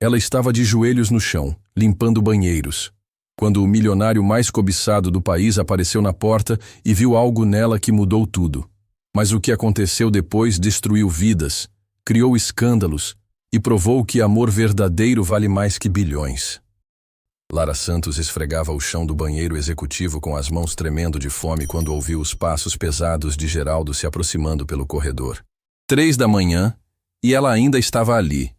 Ela estava de joelhos no chão, limpando banheiros, quando o milionário mais cobiçado do país apareceu na porta e viu algo nela que mudou tudo. Mas o que aconteceu depois destruiu vidas, criou escândalos e provou que amor verdadeiro vale mais que bilhões. Lara Santos esfregava o chão do banheiro executivo com as mãos tremendo de fome quando ouviu os passos pesados de Geraldo se aproximando pelo corredor. 3 da manhã, e ela ainda estava ali,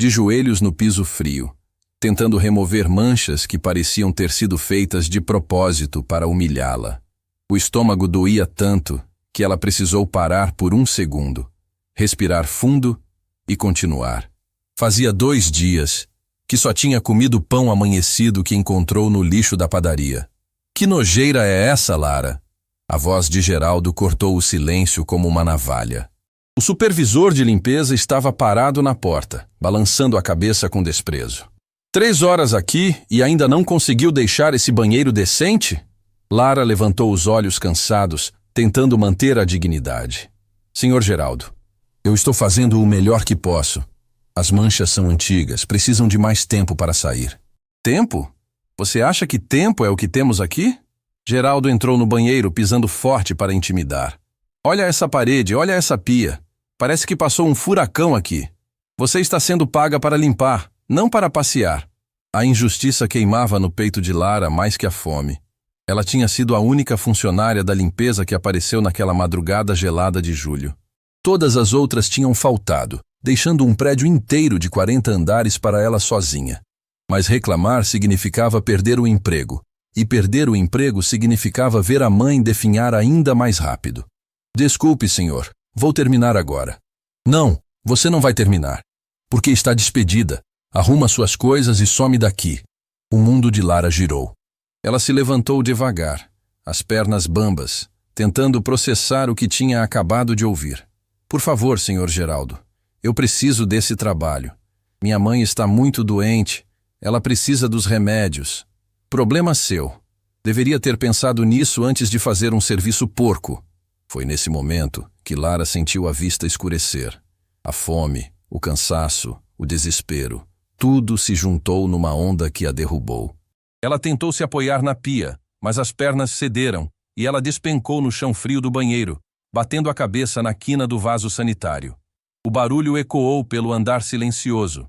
de joelhos no piso frio, tentando remover manchas que pareciam ter sido feitas de propósito para humilhá-la. O estômago doía tanto que ela precisou parar por 1 segundo, respirar fundo e continuar. Fazia 2 dias que só tinha comido pão amanhecido que encontrou no lixo da padaria. Que nojeira é essa, Lara? A voz de Geraldo cortou o silêncio como uma navalha. O supervisor de limpeza estava parado na porta, balançando a cabeça com desprezo. 3 horas aqui e ainda não conseguiu deixar esse banheiro decente? Lara levantou os olhos cansados, tentando manter a dignidade. Senhor Geraldo, eu estou fazendo o melhor que posso. As manchas são antigas, precisam de mais tempo para sair. Tempo? Você acha que tempo é o que temos aqui? Geraldo entrou no banheiro pisando forte para intimidar. Olha essa parede, olha essa pia. Parece que passou um furacão aqui. Você está sendo paga para limpar, não para passear. A injustiça queimava no peito de Lara mais que a fome. Ela tinha sido a única funcionária da limpeza que apareceu naquela madrugada gelada de julho. Todas as outras tinham faltado, deixando um prédio inteiro de 40 andares para ela sozinha. Mas reclamar significava perder o emprego, e perder o emprego significava ver a mãe definhar ainda mais rápido. Desculpe, senhor, vou terminar agora. Não, você não vai terminar, porque está despedida. Arruma suas coisas e some daqui. O mundo de Lara girou. Ela se levantou devagar, as pernas bambas, tentando processar o que tinha acabado de ouvir. Por favor, senhor Geraldo, eu preciso desse trabalho. Minha mãe está muito doente, ela precisa dos remédios. Problema seu. Deveria ter pensado nisso antes de fazer um serviço porco. Foi nesse momento que Lara sentiu a vista escurecer. A fome, o cansaço, o desespero, tudo se juntou numa onda que a derrubou. Ela tentou se apoiar na pia, mas as pernas cederam e ela despencou no chão frio do banheiro, batendo a cabeça na quina do vaso sanitário. O barulho ecoou pelo andar silencioso.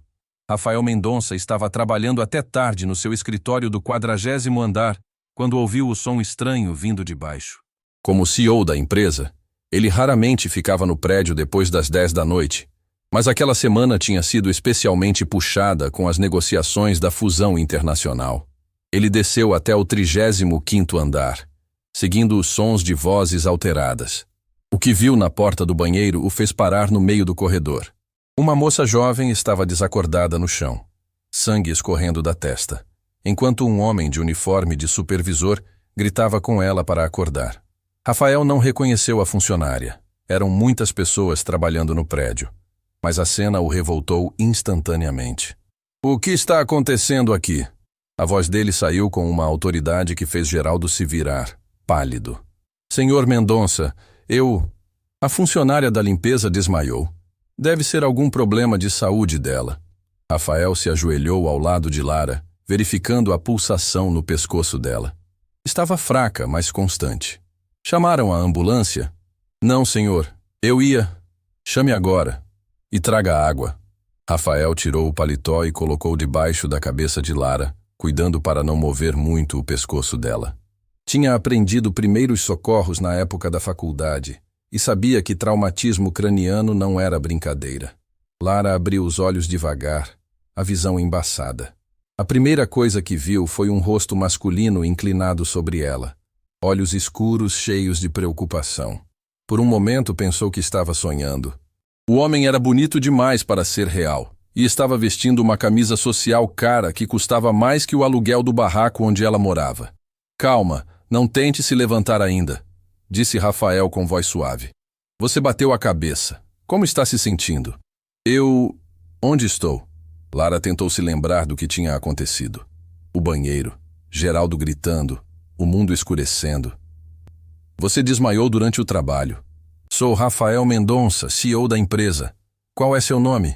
Rafael Mendonça estava trabalhando até tarde no seu escritório do 40º andar, quando ouviu o som estranho vindo de baixo. Como CEO da empresa, ele raramente ficava no prédio depois das 10 da noite, mas aquela semana tinha sido especialmente puxada com as negociações da fusão internacional. Ele desceu até o 35º andar, seguindo os sons de vozes alteradas. O que viu na porta do banheiro o fez parar no meio do corredor. Uma moça jovem estava desacordada no chão, sangue escorrendo da testa, enquanto um homem de uniforme de supervisor gritava com ela para acordar. Rafael não reconheceu a funcionária. Eram muitas pessoas trabalhando no prédio, mas a cena o revoltou instantaneamente. O que está acontecendo aqui? A voz dele saiu com uma autoridade que fez Geraldo se virar, pálido. Senhor Mendonça, A funcionária da limpeza desmaiou. Deve ser algum problema de saúde dela. Rafael se ajoelhou ao lado de Lara, verificando a pulsação no pescoço dela. Estava fraca, mas constante. Chamaram a ambulância? Não, senhor. Eu ia. Chame agora. E traga água. Rafael tirou o paletó e colocou debaixo da cabeça de Lara, cuidando para não mover muito o pescoço dela. Tinha aprendido primeiros socorros na época da faculdade e sabia que traumatismo craniano não era brincadeira. Lara abriu os olhos devagar, a visão embaçada. A primeira coisa que viu foi um rosto masculino inclinado sobre ela, olhos escuros cheios de preocupação. Por um momento pensou que estava sonhando. O homem era bonito demais para ser real e estava vestindo uma camisa social cara que custava mais que o aluguel do barraco onde ela morava. Calma, não tente se levantar ainda, disse Rafael com voz suave. Você bateu a cabeça. Como está se sentindo? Onde estou? Lara tentou se lembrar do que tinha acontecido. O banheiro, Geraldo gritando, o mundo escurecendo. Você desmaiou durante o trabalho. Sou Rafael Mendonça, CEO da empresa. Qual é seu nome?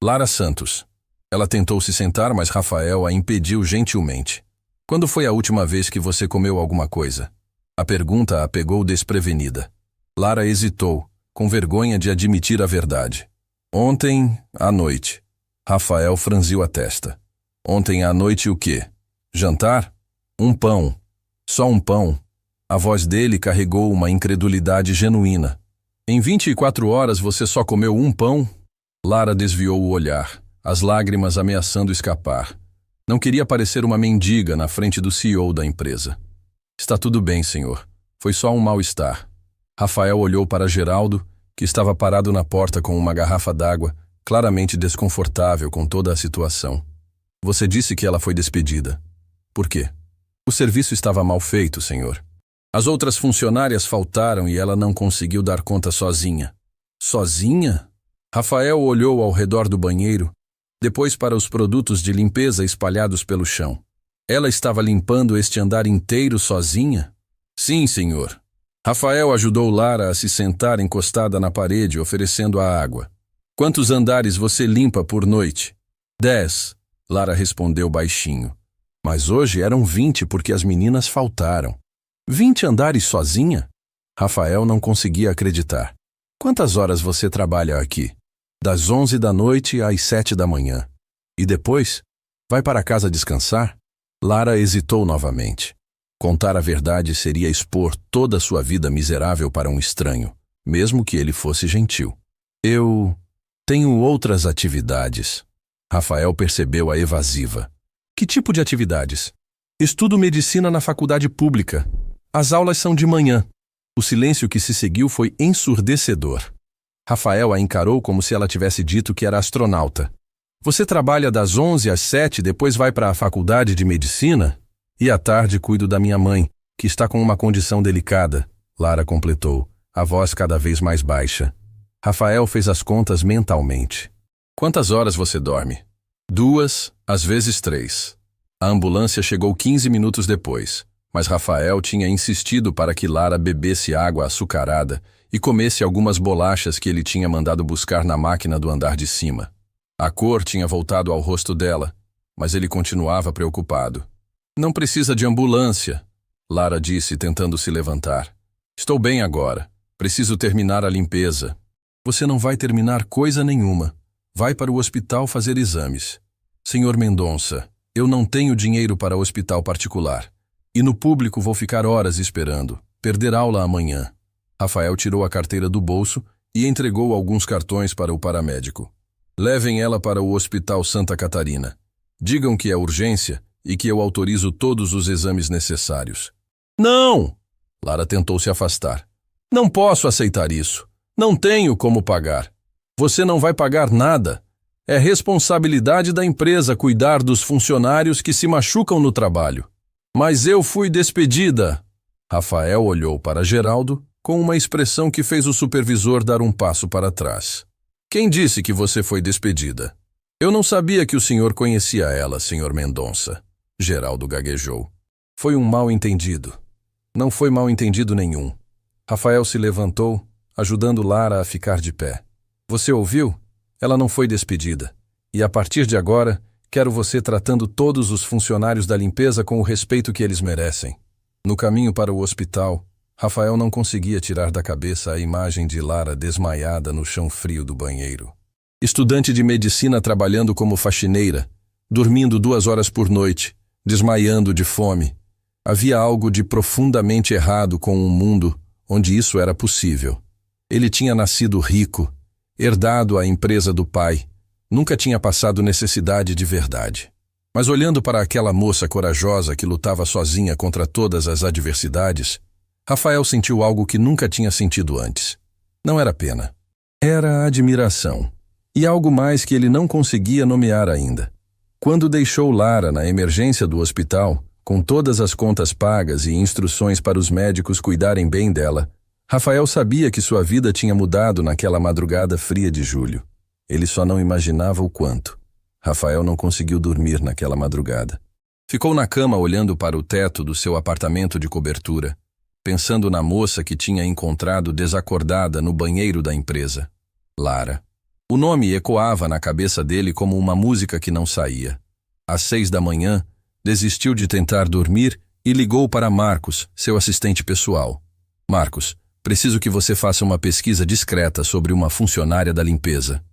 Lara Santos. Ela tentou se sentar, mas Rafael a impediu gentilmente. Quando foi a última vez que você comeu alguma coisa? A pergunta a pegou desprevenida. Lara hesitou, com vergonha de admitir a verdade. Ontem à noite. Rafael franziu a testa. Ontem à noite o quê? Jantar? Um pão. Só um pão. A voz dele carregou uma incredulidade genuína. Em 24 horas você só comeu um pão? Lara desviou o olhar, as lágrimas ameaçando escapar. Não queria parecer uma mendiga na frente do CEO da empresa. Está tudo bem, senhor. Foi só um mal-estar. Rafael olhou para Geraldo, que estava parado na porta com uma garrafa d'água, claramente desconfortável com toda a situação. Você disse que ela foi despedida. Por quê? O serviço estava mal feito, senhor. As outras funcionárias faltaram e ela não conseguiu dar conta sozinha. Sozinha? Rafael olhou ao redor do banheiro, depois para os produtos de limpeza espalhados pelo chão. Ela estava limpando este andar inteiro sozinha? Sim, senhor. Rafael ajudou Lara a se sentar encostada na parede, oferecendo a água. Quantos andares você limpa por noite? 10, Lara respondeu baixinho. Mas hoje eram 20 porque as meninas faltaram. 20 andares sozinha? Rafael não conseguia acreditar. Quantas horas você trabalha aqui? Das 11 da noite às 7 da manhã. E depois? Vai para casa descansar? Lara hesitou novamente. Contar a verdade seria expor toda a sua vida miserável para um estranho, mesmo que ele fosse gentil. Eu tenho outras atividades. Rafael percebeu a evasiva. Que tipo de atividades? Estudo medicina na faculdade pública. As aulas são de manhã. O silêncio que se seguiu foi ensurdecedor. Rafael a encarou como se ela tivesse dito que era astronauta. Você trabalha das 11 às 7, depois vai para a faculdade de medicina? E à tarde cuido da minha mãe, que está com uma condição delicada, Lara completou, a voz cada vez mais baixa. Rafael fez as contas mentalmente. Quantas horas você dorme? 2, às vezes 3. A ambulância chegou 15 minutos depois, mas Rafael tinha insistido para que Lara bebesse água açucarada e comesse algumas bolachas que ele tinha mandado buscar na máquina do andar de cima. A cor tinha voltado ao rosto dela, mas ele continuava preocupado. Não precisa de ambulância, Lara disse, tentando se levantar. Estou bem agora. Preciso terminar a limpeza. Você não vai terminar coisa nenhuma. Vai para o hospital fazer exames. Senhor Mendonça, eu não tenho dinheiro para o hospital particular. E no público vou ficar horas esperando. Perder aula amanhã. Rafael tirou a carteira do bolso e entregou alguns cartões para o paramédico. Levem ela para o Hospital Santa Catarina. Digam que é urgência e que eu autorizo todos os exames necessários. Não! Lara tentou se afastar. Não posso aceitar isso. Não tenho como pagar. Você não vai pagar nada. É responsabilidade da empresa cuidar dos funcionários que se machucam no trabalho. Mas eu fui despedida. Rafael olhou para Geraldo com uma expressão que fez o supervisor dar um passo para trás. Quem disse que você foi despedida? Eu não sabia que o senhor conhecia ela, senhor Mendonça. Geraldo gaguejou. Foi um mal-entendido. Não foi mal-entendido nenhum. Rafael se levantou, ajudando Lara a ficar de pé. Você ouviu? Ela não foi despedida. E a partir de agora, quero você tratando todos os funcionários da limpeza com o respeito que eles merecem. No caminho para o hospital, Rafael não conseguia tirar da cabeça a imagem de Lara desmaiada no chão frio do banheiro. Estudante de medicina trabalhando como faxineira, dormindo 2 horas por noite, desmaiando de fome. Havia algo de profundamente errado com um mundo onde isso era possível. Ele tinha nascido rico, herdado a empresa do pai, nunca tinha passado necessidade de verdade. Mas olhando para aquela moça corajosa que lutava sozinha contra todas as adversidades, Rafael sentiu algo que nunca tinha sentido antes. Não era pena. Era admiração. E algo mais que ele não conseguia nomear ainda. Quando deixou Lara na emergência do hospital, com todas as contas pagas e instruções para os médicos cuidarem bem dela, Rafael sabia que sua vida tinha mudado naquela madrugada fria de julho. Ele só não imaginava o quanto. Rafael não conseguiu dormir naquela madrugada. Ficou na cama olhando para o teto do seu apartamento de cobertura, pensando na moça que tinha encontrado desacordada no banheiro da empresa. Lara. O nome ecoava na cabeça dele como uma música que não saía. Às 6 da manhã, desistiu de tentar dormir e ligou para Marcos, seu assistente pessoal. Marcos, preciso que você faça uma pesquisa discreta sobre uma funcionária da limpeza.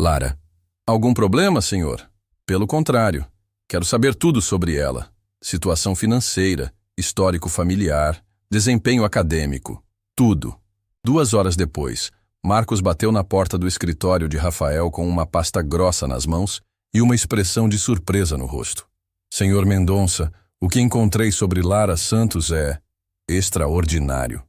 Lara. Algum problema, senhor? Pelo contrário. Quero saber tudo sobre ela. Situação financeira, histórico familiar, desempenho acadêmico. Tudo. 2 horas depois, Marcos bateu na porta do escritório de Rafael com uma pasta grossa nas mãos e uma expressão de surpresa no rosto. Senhor Mendonça, o que encontrei sobre Lara Santos é extraordinário.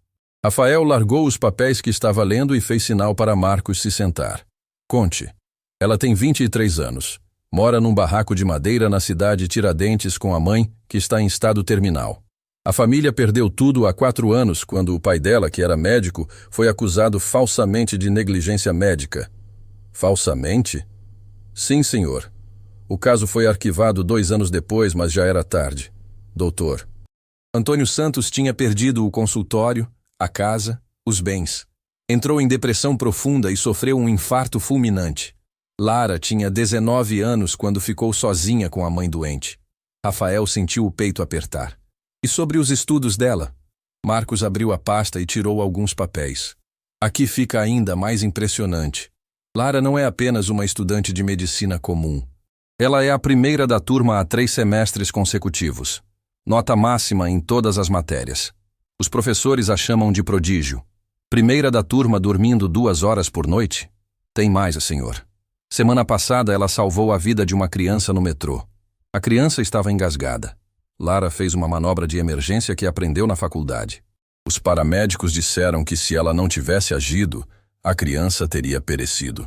Rafael largou os papéis que estava lendo e fez sinal para Marcos se sentar. Conte. Ela tem 23 anos. Mora num barraco de madeira na cidade Tiradentes com a mãe, que está em estado terminal. A família perdeu tudo há 4 anos, quando o pai dela, que era médico, foi acusado falsamente de negligência médica. Falsamente? Sim, senhor. O caso foi arquivado 2 anos depois, mas já era tarde. Doutor. Antônio Santos tinha perdido o consultório, a casa, os bens. Entrou em depressão profunda e sofreu um infarto fulminante. Lara tinha 19 anos quando ficou sozinha com a mãe doente. Rafael sentiu o peito apertar. E sobre os estudos dela? Marcos abriu a pasta e tirou alguns papéis. Aqui fica ainda mais impressionante. Lara não é apenas uma estudante de medicina comum. Ela é a primeira da turma há 3 semestres consecutivos. Nota máxima em todas as matérias. Os professores a chamam de prodígio. Primeira da turma dormindo 2 horas por noite? Tem mais, senhor. Semana passada ela salvou a vida de uma criança no metrô. A criança estava engasgada. Lara fez uma manobra de emergência que aprendeu na faculdade. Os paramédicos disseram que se ela não tivesse agido, a criança teria perecido.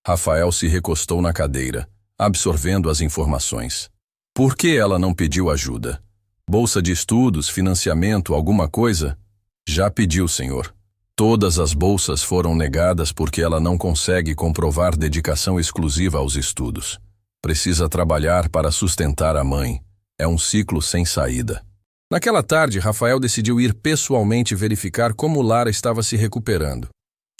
Rafael se recostou na cadeira, absorvendo as informações. Por que ela não pediu ajuda? Bolsa de estudos, financiamento, alguma coisa? Já pediu, senhor. Todas as bolsas foram negadas porque ela não consegue comprovar dedicação exclusiva aos estudos. Precisa trabalhar para sustentar a mãe. É um ciclo sem saída. Naquela tarde, Rafael decidiu ir pessoalmente verificar como Lara estava se recuperando.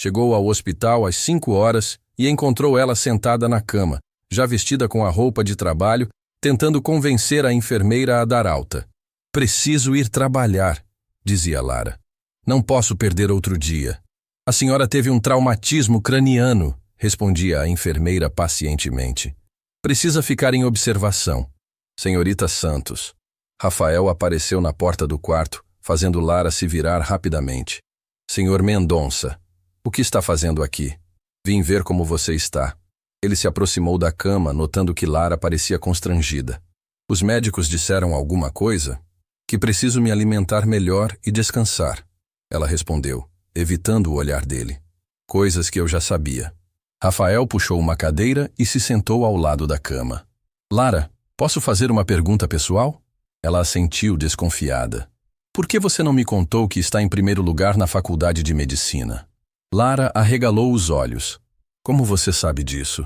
Chegou ao hospital às 5 horas e encontrou ela sentada na cama, já vestida com a roupa de trabalho, tentando convencer a enfermeira a dar alta. Preciso ir trabalhar, dizia Lara. Não posso perder outro dia. A senhora teve um traumatismo craniano, respondia a enfermeira pacientemente. Precisa ficar em observação. Senhorita Santos. Rafael apareceu na porta do quarto, fazendo Lara se virar rapidamente. Senhor Mendonça, o que está fazendo aqui? Vim ver como você está. Ele se aproximou da cama, notando que Lara parecia constrangida. Os médicos disseram alguma coisa? Que preciso me alimentar melhor e descansar. Ela respondeu, evitando o olhar dele. Coisas que eu já sabia. Rafael puxou uma cadeira e se sentou ao lado da cama. Lara, posso fazer uma pergunta pessoal? Ela assentiu desconfiada. Por que você não me contou que está em primeiro lugar na faculdade de medicina? Lara arregalou os olhos. Como você sabe disso?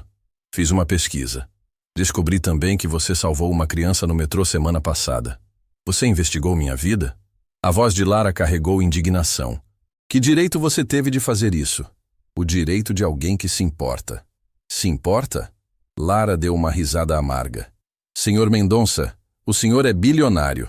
Fiz uma pesquisa. Descobri também que você salvou uma criança no metrô semana passada. Você investigou minha vida? A voz de Lara carregou indignação. Que direito você teve de fazer isso? O direito de alguém que se importa. Se importa? Lara deu uma risada amarga. Senhor Mendonça, o senhor é bilionário.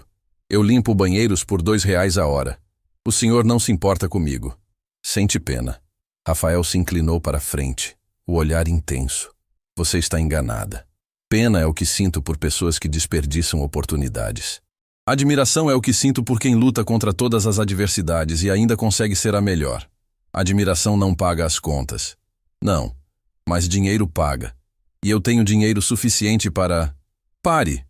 Eu limpo banheiros por R$ 2 a hora. O senhor não se importa comigo. Sente pena. Rafael se inclinou para a frente, o olhar intenso. Você está enganada. Pena é o que sinto por pessoas que desperdiçam oportunidades. Admiração é o que sinto por quem luta contra todas as adversidades e ainda consegue ser a melhor. Admiração não paga as contas. Não, mas dinheiro paga. E eu tenho dinheiro suficiente para... Pare!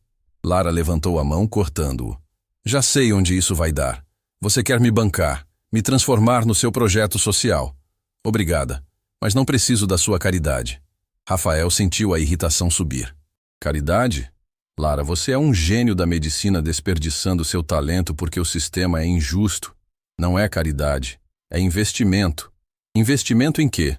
Lara levantou a mão, cortando-o. Já sei onde isso vai dar. Você quer me bancar, me transformar no seu projeto social. Obrigada, mas não preciso da sua caridade. Rafael sentiu a irritação subir. Caridade? Lara, você é um gênio da medicina desperdiçando seu talento porque o sistema é injusto. Não é caridade, é investimento. Investimento em quê?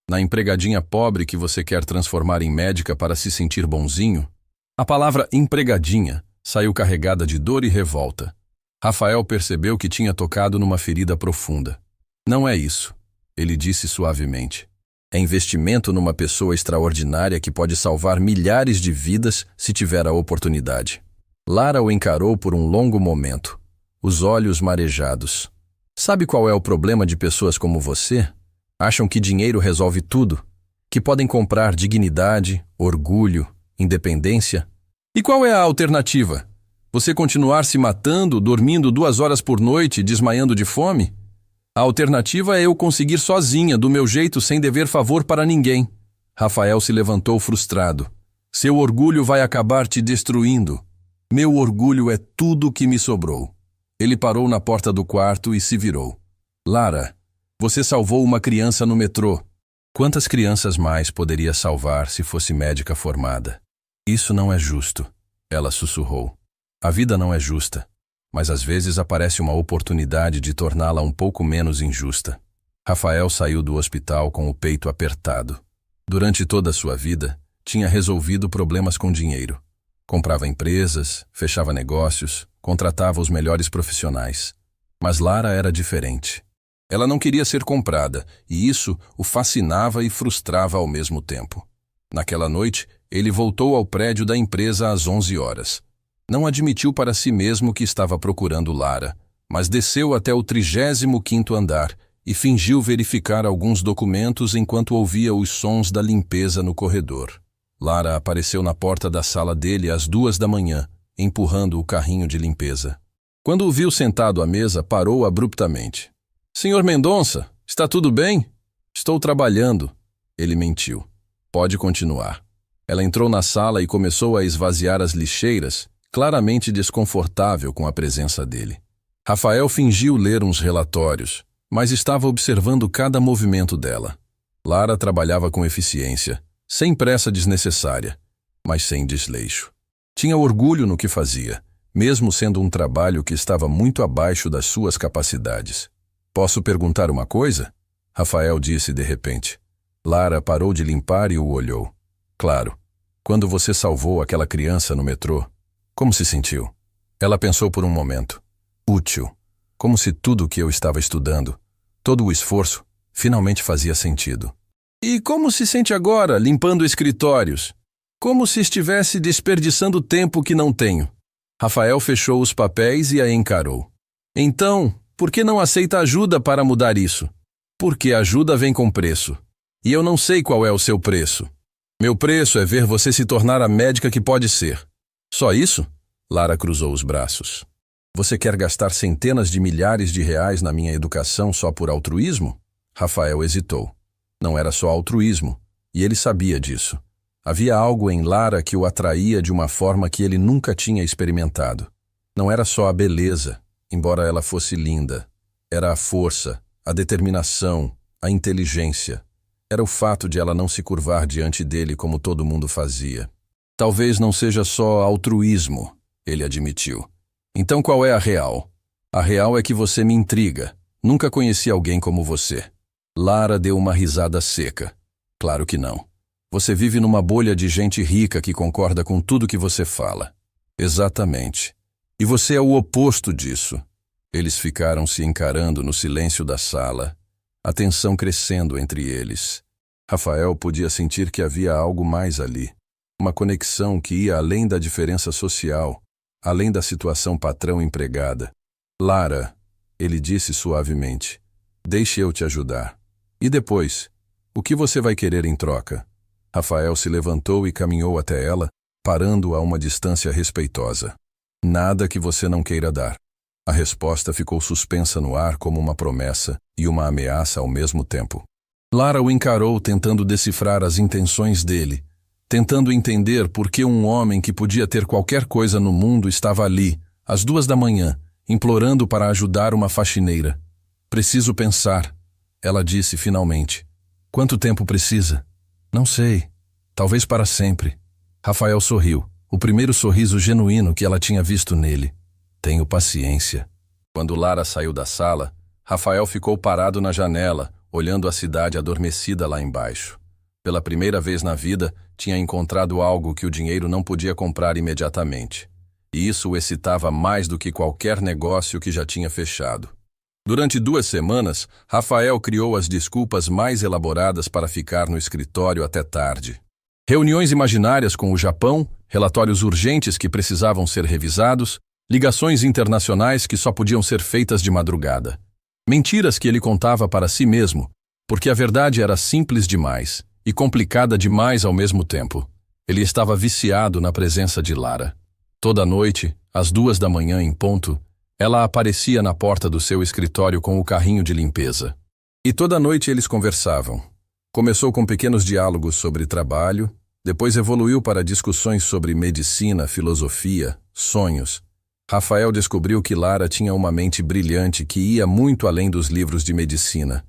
Na empregadinha pobre que você quer transformar em médica para se sentir bonzinho? A palavra empregadinha saiu carregada de dor e revolta. Rafael percebeu que tinha tocado numa ferida profunda. Não é isso, ele disse suavemente. É investimento numa pessoa extraordinária que pode salvar milhares de vidas se tiver a oportunidade. Lara o encarou por um longo momento, os olhos marejados. Sabe qual é o problema de pessoas como você? Acham que dinheiro resolve tudo, que podem comprar dignidade, orgulho, independência. E qual é a alternativa? Você continuar se matando, dormindo 2 horas por noite, desmaiando de fome? A alternativa é eu conseguir sozinha, do meu jeito, sem dever favor para ninguém. Rafael se levantou frustrado. Seu orgulho vai acabar te destruindo. Meu orgulho é tudo que me sobrou. Ele parou na porta do quarto e se virou. Lara, você salvou uma criança no metrô. Quantas crianças mais poderia salvar se fosse médica formada? Isso não é justo, ela sussurrou. A vida não é justa, mas às vezes aparece uma oportunidade de torná-la um pouco menos injusta. Rafael saiu do hospital com o peito apertado. Durante toda a sua vida, tinha resolvido problemas com dinheiro. Comprava empresas, fechava negócios, contratava os melhores profissionais. Mas Lara era diferente. Ela não queria ser comprada, e isso o fascinava e frustrava ao mesmo tempo. Naquela noite, ele voltou ao prédio da empresa às 11 horas. Não admitiu para si mesmo que estava procurando Lara, mas desceu até o 35º andar e fingiu verificar alguns documentos enquanto ouvia os sons da limpeza no corredor. Lara apareceu na porta da sala dele às 2 da manhã, empurrando o carrinho de limpeza. Quando o viu sentado à mesa, parou abruptamente. Senhor Mendonça, está tudo bem? Estou trabalhando. Ele mentiu. Pode continuar. Ela entrou na sala e começou a esvaziar as lixeiras, claramente desconfortável com a presença dele. Rafael fingiu ler uns relatórios, mas estava observando cada movimento dela. Lara trabalhava com eficiência, sem pressa desnecessária, mas sem desleixo. Tinha orgulho no que fazia, mesmo sendo um trabalho que estava muito abaixo das suas capacidades. Posso perguntar uma coisa? Rafael disse de repente. Lara parou de limpar e o olhou. Claro. Quando você salvou aquela criança no metrô, como se sentiu? Ela pensou por um momento. Útil. Como se tudo o que eu estava estudando, todo o esforço, finalmente fazia sentido. E como se sente agora, limpando escritórios? Como se estivesse desperdiçando tempo que não tenho. Rafael fechou os papéis e a encarou. Então, por que não aceita ajuda para mudar isso? Porque ajuda vem com preço. E eu não sei qual é o seu preço. Meu preço é ver você se tornar a médica que pode ser. Só isso? Lara cruzou os braços. Você quer gastar centenas de milhares de reais na minha educação só por altruísmo? Rafael hesitou. Não era só altruísmo, e ele sabia disso. Havia algo em Lara que o atraía de uma forma que ele nunca tinha experimentado. Não era só a beleza, embora ela fosse linda. Era a força, a determinação, a inteligência. Era o fato de ela não se curvar diante dele como todo mundo fazia. Talvez não seja só altruísmo, ele admitiu. Então qual é a real? A real é que você me intriga. Nunca conheci alguém como você. Lara deu uma risada seca. Claro que não. Você vive numa bolha de gente rica que concorda com tudo que você fala. Exatamente. E você é o oposto disso. Eles ficaram se encarando no silêncio da sala, a tensão crescendo entre eles. Rafael podia sentir que havia algo mais ali. Uma conexão que ia além da diferença social, além da situação patrão-empregada. Lara, ele disse suavemente, deixe eu te ajudar. E depois, o que você vai querer em troca? Rafael se levantou e caminhou até ela, parando a uma distância respeitosa. Nada que você não queira dar. A resposta ficou suspensa no ar como uma promessa e uma ameaça ao mesmo tempo. Lara o encarou tentando decifrar as intenções dele, tentando entender por que um homem que podia ter qualquer coisa no mundo estava ali, às 2 da manhã, implorando para ajudar uma faxineira. Preciso pensar, ela disse finalmente. Quanto tempo precisa? Não sei. Talvez para sempre. Rafael sorriu, o primeiro sorriso genuíno que ela tinha visto nele. Tenho paciência. Quando Lara saiu da sala, Rafael ficou parado na janela, olhando a cidade adormecida lá embaixo. Pela primeira vez na vida, tinha encontrado algo que o dinheiro não podia comprar imediatamente. E isso o excitava mais do que qualquer negócio que já tinha fechado. Durante 2 semanas, Rafael criou as desculpas mais elaboradas para ficar no escritório até tarde. Reuniões imaginárias com o Japão, relatórios urgentes que precisavam ser revisados, ligações internacionais que só podiam ser feitas de madrugada. Mentiras que ele contava para si mesmo, porque a verdade era simples demais e complicada demais ao mesmo tempo. Ele estava viciado na presença de Lara. Toda noite, às 2 da manhã em ponto, ela aparecia na porta do seu escritório com o carrinho de limpeza. E toda noite eles conversavam. Começou com pequenos diálogos sobre trabalho, depois evoluiu para discussões sobre medicina, filosofia, sonhos. Rafael descobriu que Lara tinha uma mente brilhante que ia muito além dos livros de medicina.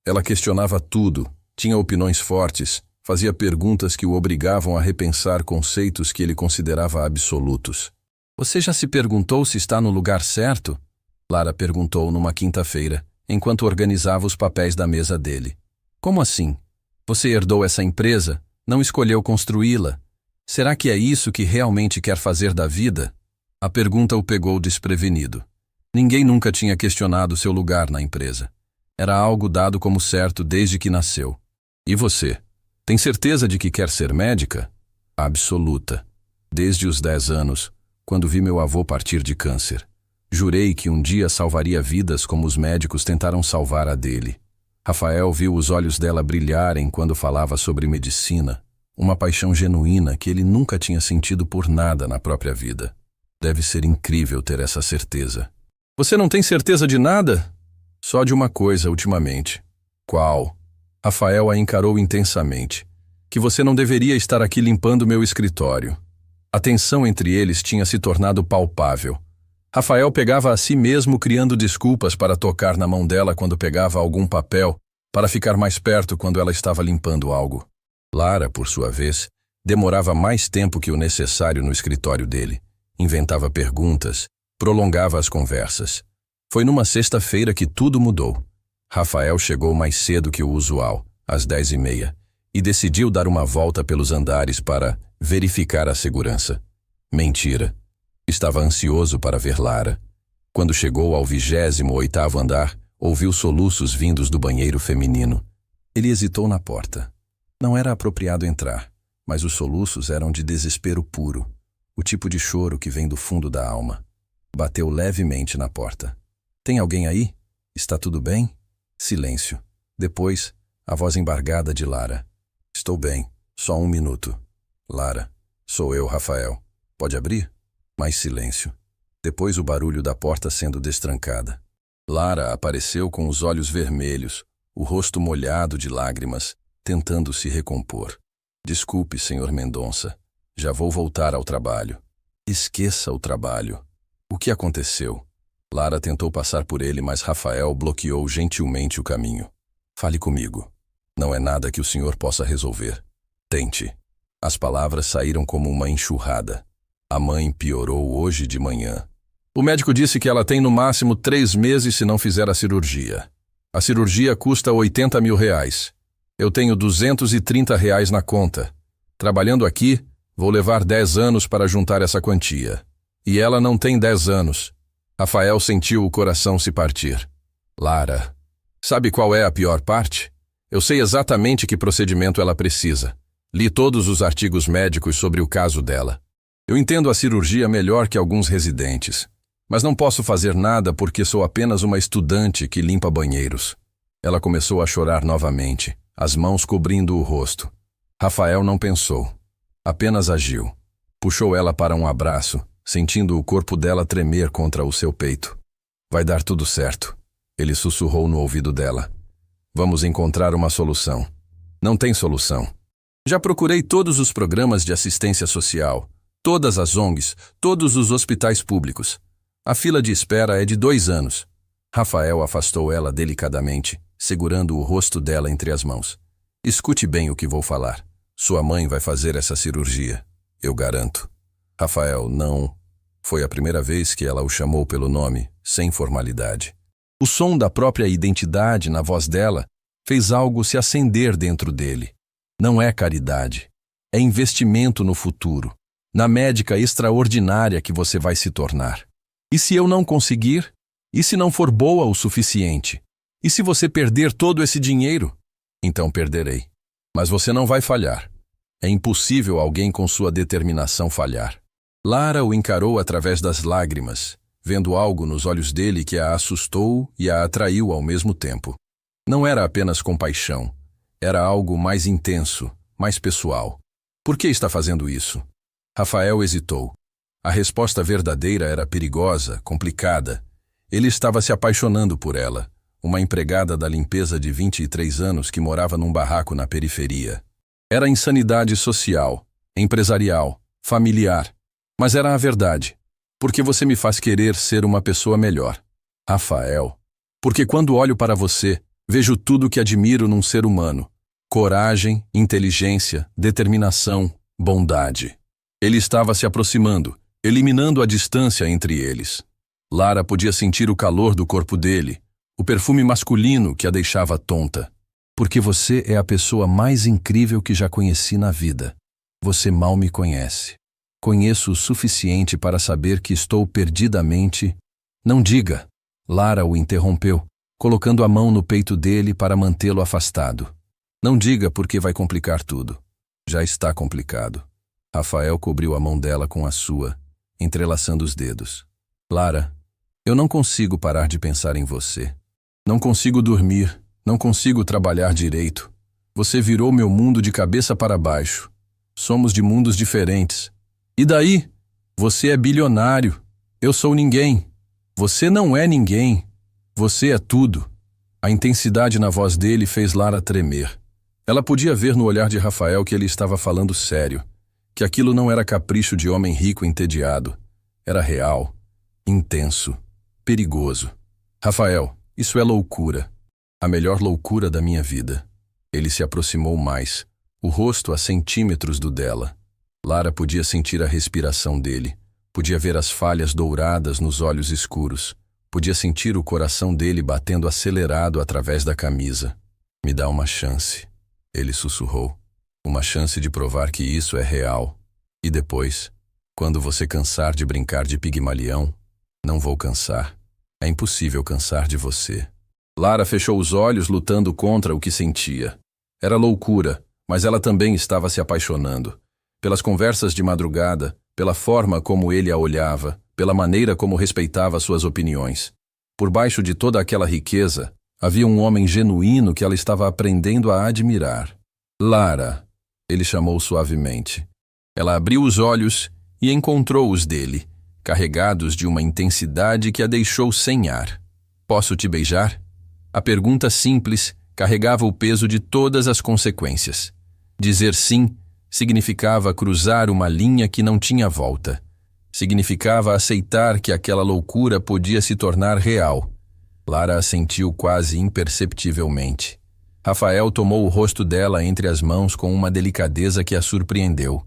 Ela questionava tudo, tinha opiniões fortes, fazia perguntas que o obrigavam a repensar conceitos que ele considerava absolutos. Você já se perguntou se está no lugar certo? Lara perguntou numa quinta-feira, enquanto organizava os papéis da mesa dele. Como assim? Você herdou essa empresa? Não escolheu construí-la? Será que é isso que realmente quer fazer da vida? A pergunta o pegou desprevenido. Ninguém nunca tinha questionado seu lugar na empresa. Era algo dado como certo desde que nasceu. E você? Tem certeza de que quer ser médica? Absoluta. Desde os 10 anos, quando vi meu avô partir de câncer. Jurei que um dia salvaria vidas como os médicos tentaram salvar a dele. Rafael viu os olhos dela brilharem quando falava sobre medicina, uma paixão genuína que ele nunca tinha sentido por nada na própria vida. Deve ser incrível ter essa certeza. Você não tem certeza de nada? Só de uma coisa ultimamente. Qual? Rafael a encarou intensamente. Que você não deveria estar aqui limpando meu escritório. A tensão entre eles tinha se tornado palpável. Rafael pegava a si mesmo criando desculpas para tocar na mão dela quando pegava algum papel, para ficar mais perto quando ela estava limpando algo. Lara, por sua vez, demorava mais tempo que o necessário no escritório dele. Inventava perguntas, prolongava as conversas. Foi numa sexta-feira que tudo mudou. Rafael chegou mais cedo que o usual, às 10h30, e decidiu dar uma volta pelos andares para verificar a segurança. Mentira. Estava ansioso para ver Lara. Quando chegou ao 28º andar, ouviu soluços vindos do banheiro feminino. Ele hesitou na porta. Não era apropriado entrar, mas os soluços eram de desespero puro, o tipo de choro que vem do fundo da alma. Bateu levemente na porta. Tem alguém aí? Está tudo bem? Silêncio. Depois, a voz embargada de Lara. Estou bem, só 1 minuto. Lara, sou eu, Rafael. Pode abrir? Mais silêncio. Depois o barulho da porta sendo destrancada. Lara apareceu com os olhos vermelhos, o rosto molhado de lágrimas, tentando se recompor. Desculpe, Sr. Mendonça. Já vou voltar ao trabalho. Esqueça o trabalho. O que aconteceu? Lara tentou passar por ele, mas Rafael bloqueou gentilmente o caminho. Fale comigo. Não é nada que o senhor possa resolver. Tente. As palavras saíram como uma enxurrada. A mãe piorou hoje de manhã. O médico disse que ela tem no máximo 3 meses se não fizer a cirurgia. A cirurgia custa R$80 mil. Eu tenho R$230 na conta. Trabalhando aqui, vou levar 10 anos para juntar essa quantia. E ela não tem 10 anos. Rafael sentiu o coração se partir. Lara, sabe qual é a pior parte? Eu sei exatamente que procedimento ela precisa. Li todos os artigos médicos sobre o caso dela. Eu entendo a cirurgia melhor que alguns residentes, mas não posso fazer nada porque sou apenas uma estudante que limpa banheiros. Ela começou a chorar novamente, as mãos cobrindo o rosto. Rafael não pensou, apenas agiu. Puxou ela para um abraço, sentindo o corpo dela tremer contra o seu peito. Vai dar tudo certo, ele sussurrou no ouvido dela. Vamos encontrar uma solução. Não tem solução. Já procurei todos os programas de assistência social, todas as ONGs, todos os hospitais públicos. A fila de espera é de 2 anos. Rafael afastou ela delicadamente, segurando o rosto dela entre as mãos. Escute bem o que vou falar. Sua mãe vai fazer essa cirurgia. Eu garanto. Rafael, não. Foi a primeira vez que ela o chamou pelo nome, sem formalidade. O som da própria identidade na voz dela fez algo se acender dentro dele. Não é caridade. É investimento no futuro, na médica extraordinária que você vai se tornar. E se eu não conseguir? E se não for boa o suficiente? E se você perder todo esse dinheiro? Então perderei. Mas você não vai falhar. É impossível alguém com sua determinação falhar. Lara o encarou através das lágrimas, vendo algo nos olhos dele que a assustou e a atraiu ao mesmo tempo. Não era apenas compaixão. Era algo mais intenso, mais pessoal. Por que está fazendo isso? Rafael hesitou. A resposta verdadeira era perigosa, complicada. Ele estava se apaixonando por ela, uma empregada da limpeza de 23 anos que morava num barraco na periferia. Era insanidade social, empresarial, familiar. Mas era a verdade. Porque você me faz querer ser uma pessoa melhor. Rafael. Porque quando olho para você, vejo tudo que admiro num ser humano. Coragem, inteligência, determinação, bondade. Ele estava se aproximando, eliminando a distância entre eles. Lara podia sentir o calor do corpo dele, o perfume masculino que a deixava tonta. Porque você é a pessoa mais incrível que já conheci na vida. Você mal me conhece. Conheço o suficiente para saber que estou perdidamente... Não diga. Lara o interrompeu, colocando a mão no peito dele para mantê-lo afastado. Não diga porque vai complicar tudo. Já está complicado. Rafael cobriu a mão dela com a sua, entrelaçando os dedos. Lara, eu não consigo parar de pensar em você. Não consigo dormir, não consigo trabalhar direito. Você virou meu mundo de cabeça para baixo. Somos de mundos diferentes. E daí? Você é bilionário. Eu sou ninguém. Você não é ninguém. Você é tudo. A intensidade na voz dele fez Lara tremer. Ela podia ver no olhar de Rafael que ele estava falando sério, que aquilo não era capricho de homem rico entediado. Era real, intenso, perigoso. Rafael, isso é loucura. A melhor loucura da minha vida. Ele se aproximou mais, o rosto a centímetros do dela. Lara podia sentir a respiração dele, podia ver as falhas douradas nos olhos escuros, podia sentir o coração dele batendo acelerado através da camisa. Me dá uma chance, ele sussurrou. Uma chance de provar que isso é real. E depois, quando você cansar de brincar de Pigmalião, não vou cansar. É impossível cansar de você. Lara fechou os olhos lutando contra o que sentia. Era loucura, mas ela também estava se apaixonando. Pelas conversas de madrugada, pela forma como ele a olhava, pela maneira como respeitava suas opiniões. Por baixo de toda aquela riqueza, havia um homem genuíno que ela estava aprendendo a admirar. Lara, ele chamou suavemente. Ela abriu os olhos e encontrou os dele, carregados de uma intensidade que a deixou sem ar. Posso te beijar? A pergunta simples carregava o peso de todas as consequências. Dizer sim significava cruzar uma linha que não tinha volta. Significava aceitar que aquela loucura podia se tornar real. Lara assentiu quase imperceptivelmente. Rafael tomou o rosto dela entre as mãos com uma delicadeza que a surpreendeu.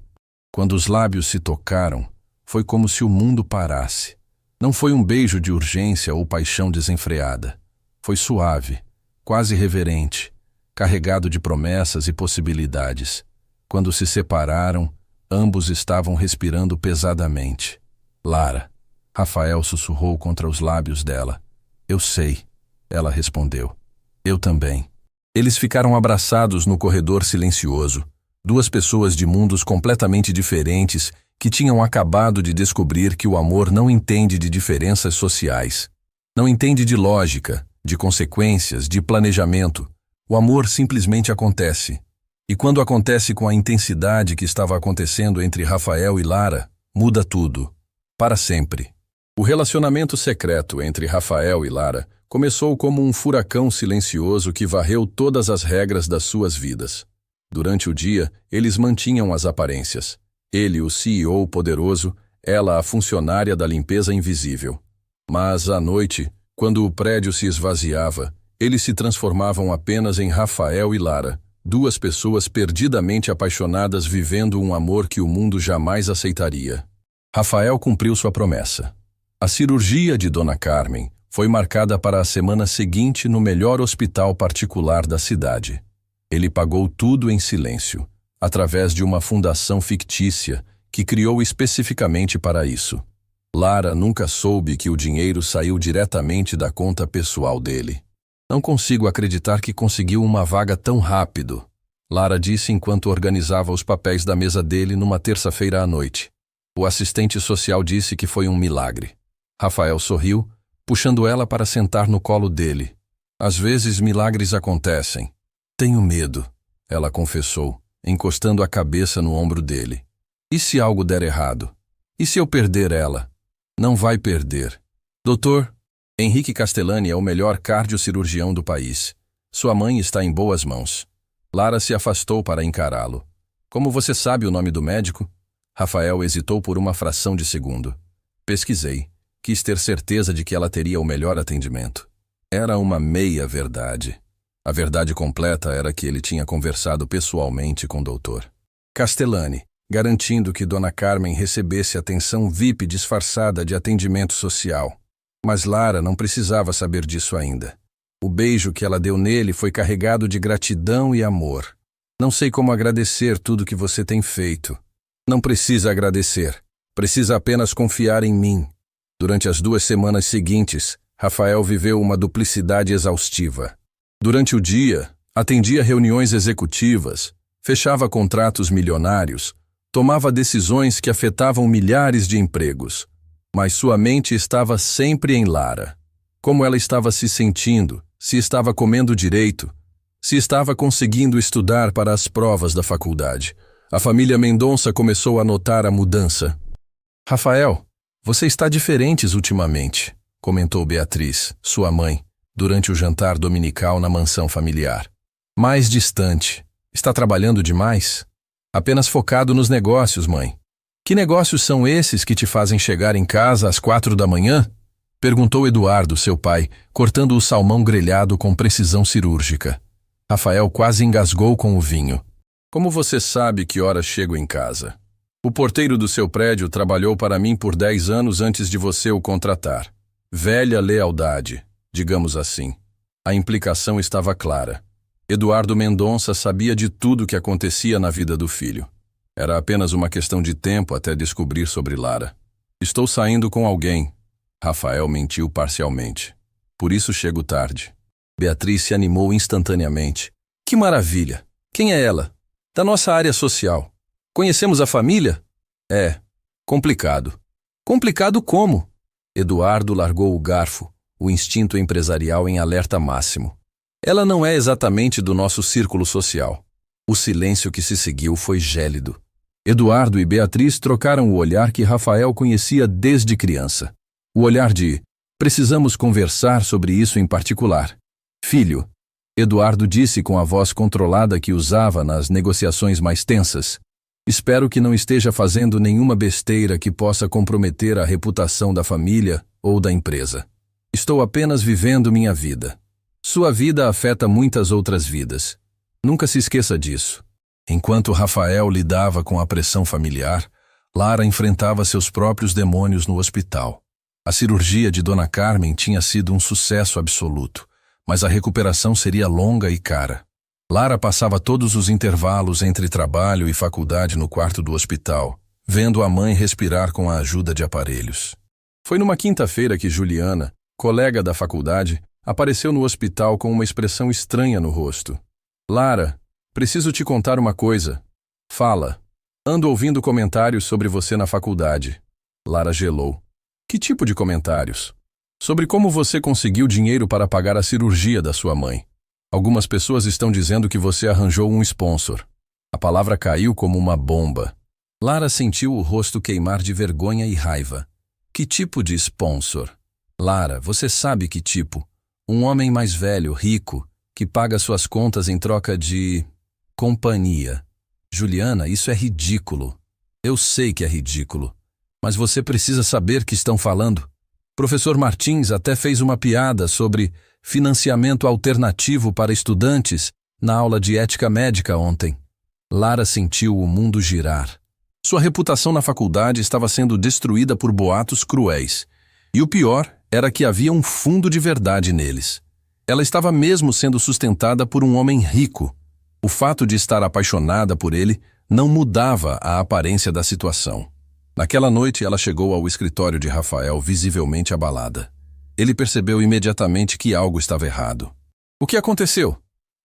Quando os lábios se tocaram, foi como se o mundo parasse. Não foi um beijo de urgência ou paixão desenfreada. Foi suave, quase reverente, carregado de promessas e possibilidades. Quando se separaram, ambos estavam respirando pesadamente. Lara, Rafael sussurrou contra os lábios dela. Eu sei, ela respondeu. Eu também. Eles ficaram abraçados no corredor silencioso. Duas pessoas de mundos completamente diferentes que tinham acabado de descobrir que o amor não entende de diferenças sociais. Não entende de lógica, de consequências, de planejamento. O amor simplesmente acontece. E quando acontece com a intensidade que estava acontecendo entre Rafael e Lara, muda tudo. Para sempre. O relacionamento secreto entre Rafael e Lara começou como um furacão silencioso que varreu todas as regras das suas vidas. Durante o dia, eles mantinham as aparências. Ele, o CEO poderoso, ela, a funcionária da limpeza invisível. Mas, à noite, quando o prédio se esvaziava, eles se transformavam apenas em Rafael e Lara, duas pessoas perdidamente apaixonadas vivendo um amor que o mundo jamais aceitaria. Rafael cumpriu sua promessa. A cirurgia de Dona Carmen foi marcada para a semana seguinte no melhor hospital particular da cidade. Ele pagou tudo em silêncio, através de uma fundação fictícia que criou especificamente para isso. Lara nunca soube que o dinheiro saiu diretamente da conta pessoal dele. Não consigo acreditar que conseguiu uma vaga tão rápido, Lara disse enquanto organizava os papéis da mesa dele numa terça-feira à noite. O assistente social disse que foi um milagre. Rafael sorriu, puxando ela para sentar no colo dele. Às vezes milagres acontecem. Tenho medo, ela confessou, encostando a cabeça no ombro dele. E se algo der errado? E se eu perder ela? Não vai perder. Doutor, Henrique Castellani é o melhor cardiocirurgião do país. Sua mãe está em boas mãos. Lara se afastou para encará-lo. Como você sabe o nome do médico? Rafael hesitou por uma fração de segundo. Pesquisei. Quis ter certeza de que ela teria o melhor atendimento. Era uma meia-verdade. A verdade completa era que ele tinha conversado pessoalmente com o doutor Castellani, garantindo que Dona Carmen recebesse atenção VIP disfarçada de atendimento social. Mas Lara não precisava saber disso ainda. O beijo que ela deu nele foi carregado de gratidão e amor. Não sei como agradecer tudo que você tem feito. Não precisa agradecer. Precisa apenas confiar em mim. Durante as 2 semanas seguintes, Rafael viveu uma duplicidade exaustiva. Durante o dia, atendia reuniões executivas, fechava contratos milionários, tomava decisões que afetavam milhares de empregos. Mas sua mente estava sempre em Lara. Como ela estava se sentindo, se estava comendo direito, se estava conseguindo estudar para as provas da faculdade. A família Mendonça começou a notar a mudança. Rafael, você está diferente ultimamente, comentou Beatriz, sua mãe, durante o jantar dominical na mansão familiar. Mais distante. Está trabalhando demais? Apenas focado nos negócios, mãe. Que negócios são esses que te fazem chegar em casa às 4 da manhã? Perguntou Eduardo, seu pai, cortando o salmão grelhado com precisão cirúrgica. Rafael quase engasgou com o vinho. Como você sabe que horas chego em casa? O porteiro do seu prédio trabalhou para mim por 10 anos antes de você o contratar. Velha lealdade, digamos assim. A implicação estava clara. Eduardo Mendonça sabia de tudo o que acontecia na vida do filho. Era apenas uma questão de tempo até descobrir sobre Lara. Estou saindo com alguém. Rafael mentiu parcialmente. Por isso chego tarde. Beatriz se animou instantaneamente. Que maravilha! Quem é ela? Da nossa área social. Conhecemos a família? É. Complicado. Complicado como? Eduardo largou o garfo, o instinto empresarial em alerta máximo. Ela não é exatamente do nosso círculo social. O silêncio que se seguiu foi gélido. Eduardo e Beatriz trocaram o olhar que Rafael conhecia desde criança. O olhar de, precisamos conversar sobre isso em particular. Filho, Eduardo disse com a voz controlada que usava nas negociações mais tensas. Espero que não esteja fazendo nenhuma besteira que possa comprometer a reputação da família ou da empresa. Estou apenas vivendo minha vida. Sua vida afeta muitas outras vidas. Nunca se esqueça disso. Enquanto Rafael lidava com a pressão familiar, Lara enfrentava seus próprios demônios no hospital. A cirurgia de Dona Carmen tinha sido um sucesso absoluto, mas a recuperação seria longa e cara. Lara passava todos os intervalos entre trabalho e faculdade no quarto do hospital, vendo a mãe respirar com a ajuda de aparelhos. Foi numa quinta-feira que Juliana, colega da faculdade, apareceu no hospital com uma expressão estranha no rosto. Lara, preciso te contar uma coisa. Fala. Ando ouvindo comentários sobre você na faculdade. Lara gelou. Que tipo de comentários? Sobre como você conseguiu dinheiro para pagar a cirurgia da sua mãe. Algumas pessoas estão dizendo que você arranjou um sponsor. A palavra caiu como uma bomba. Lara sentiu o rosto queimar de vergonha e raiva. Que tipo de sponsor? Lara, você sabe que tipo. Um homem mais velho, rico, que paga suas contas em troca de companhia. Juliana, isso é ridículo. Eu sei que é ridículo. Mas você precisa saber que estão falando. Professor Martins até fez uma piada sobre financiamento alternativo para estudantes na aula de ética médica ontem. Lara sentiu o mundo girar. Sua reputação na faculdade estava sendo destruída por boatos cruéis. E o pior era que havia um fundo de verdade neles. Ela estava mesmo sendo sustentada por um homem rico. O fato de estar apaixonada por ele não mudava a aparência da situação. Naquela noite, ela chegou ao escritório de Rafael visivelmente abalada. Ele percebeu imediatamente que algo estava errado. O que aconteceu?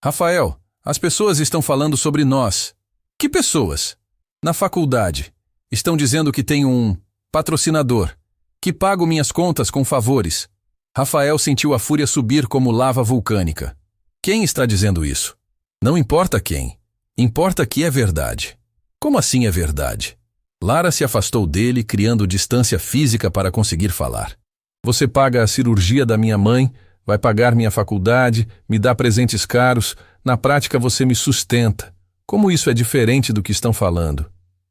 Rafael, as pessoas estão falando sobre nós. Que pessoas? Na faculdade. Estão dizendo que tenho um patrocinador, que pago minhas contas com favores. Rafael sentiu a fúria subir como lava vulcânica. Quem está dizendo isso? Não importa quem. Importa que é verdade. Como assim é verdade? Lara se afastou dele, criando distância física para conseguir falar. Você paga a cirurgia da minha mãe, vai pagar minha faculdade, me dá presentes caros, na prática você me sustenta. Como isso é diferente do que estão falando?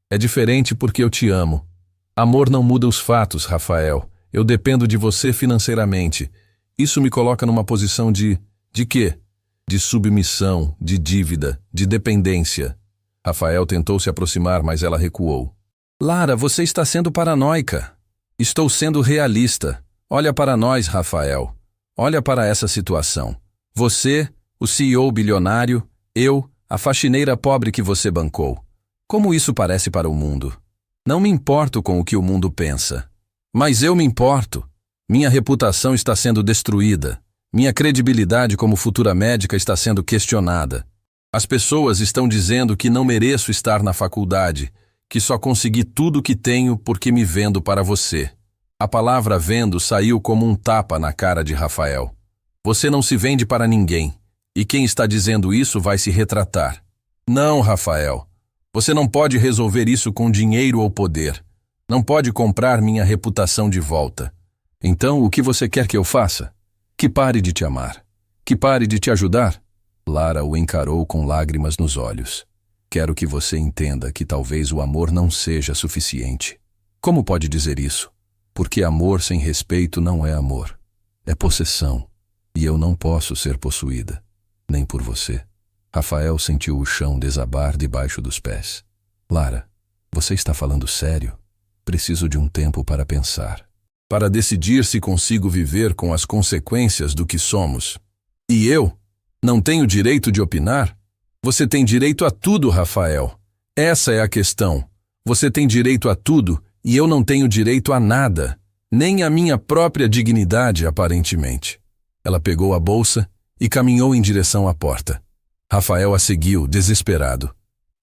É diferente porque eu te amo. Amor não muda os fatos, Rafael. Eu dependo de você financeiramente. Isso me coloca numa posição de quê? De submissão, de dívida, de dependência. Rafael tentou se aproximar, mas ela recuou. Lara, você está sendo paranoica. Estou sendo realista. Olha para nós, Rafael. Olha para essa situação. Você, o CEO bilionário, eu, a faxineira pobre que você bancou. Como isso parece para o mundo? Não me importo com o que o mundo pensa. Mas eu me importo. Minha reputação está sendo destruída. Minha credibilidade como futura médica está sendo questionada. As pessoas estão dizendo que não mereço estar na faculdade, que só consegui tudo o que tenho porque me vendo para você. A palavra vendo saiu como um tapa na cara de Rafael. Você não se vende para ninguém, e quem está dizendo isso vai se retratar. Não, Rafael. Você não pode resolver isso com dinheiro ou poder. Não pode comprar minha reputação de volta. Então, o que você quer que eu faça? Que pare de te amar. Que pare de te ajudar? Lara o encarou com lágrimas nos olhos. Quero que você entenda que talvez o amor não seja suficiente. Como pode dizer isso? Porque amor sem respeito não é amor. É possessão. E eu não posso ser possuída. Nem por você. Rafael sentiu o chão desabar debaixo dos pés. Lara, você está falando sério? Preciso de um tempo para pensar. Para decidir se consigo viver com as consequências do que somos. E eu? Não tenho direito de opinar? Você tem direito a tudo, Rafael. Essa é a questão. Você tem direito a tudo e eu não tenho direito a nada. Nem a minha própria dignidade, aparentemente. Ela pegou a bolsa e caminhou em direção à porta. Rafael a seguiu, desesperado.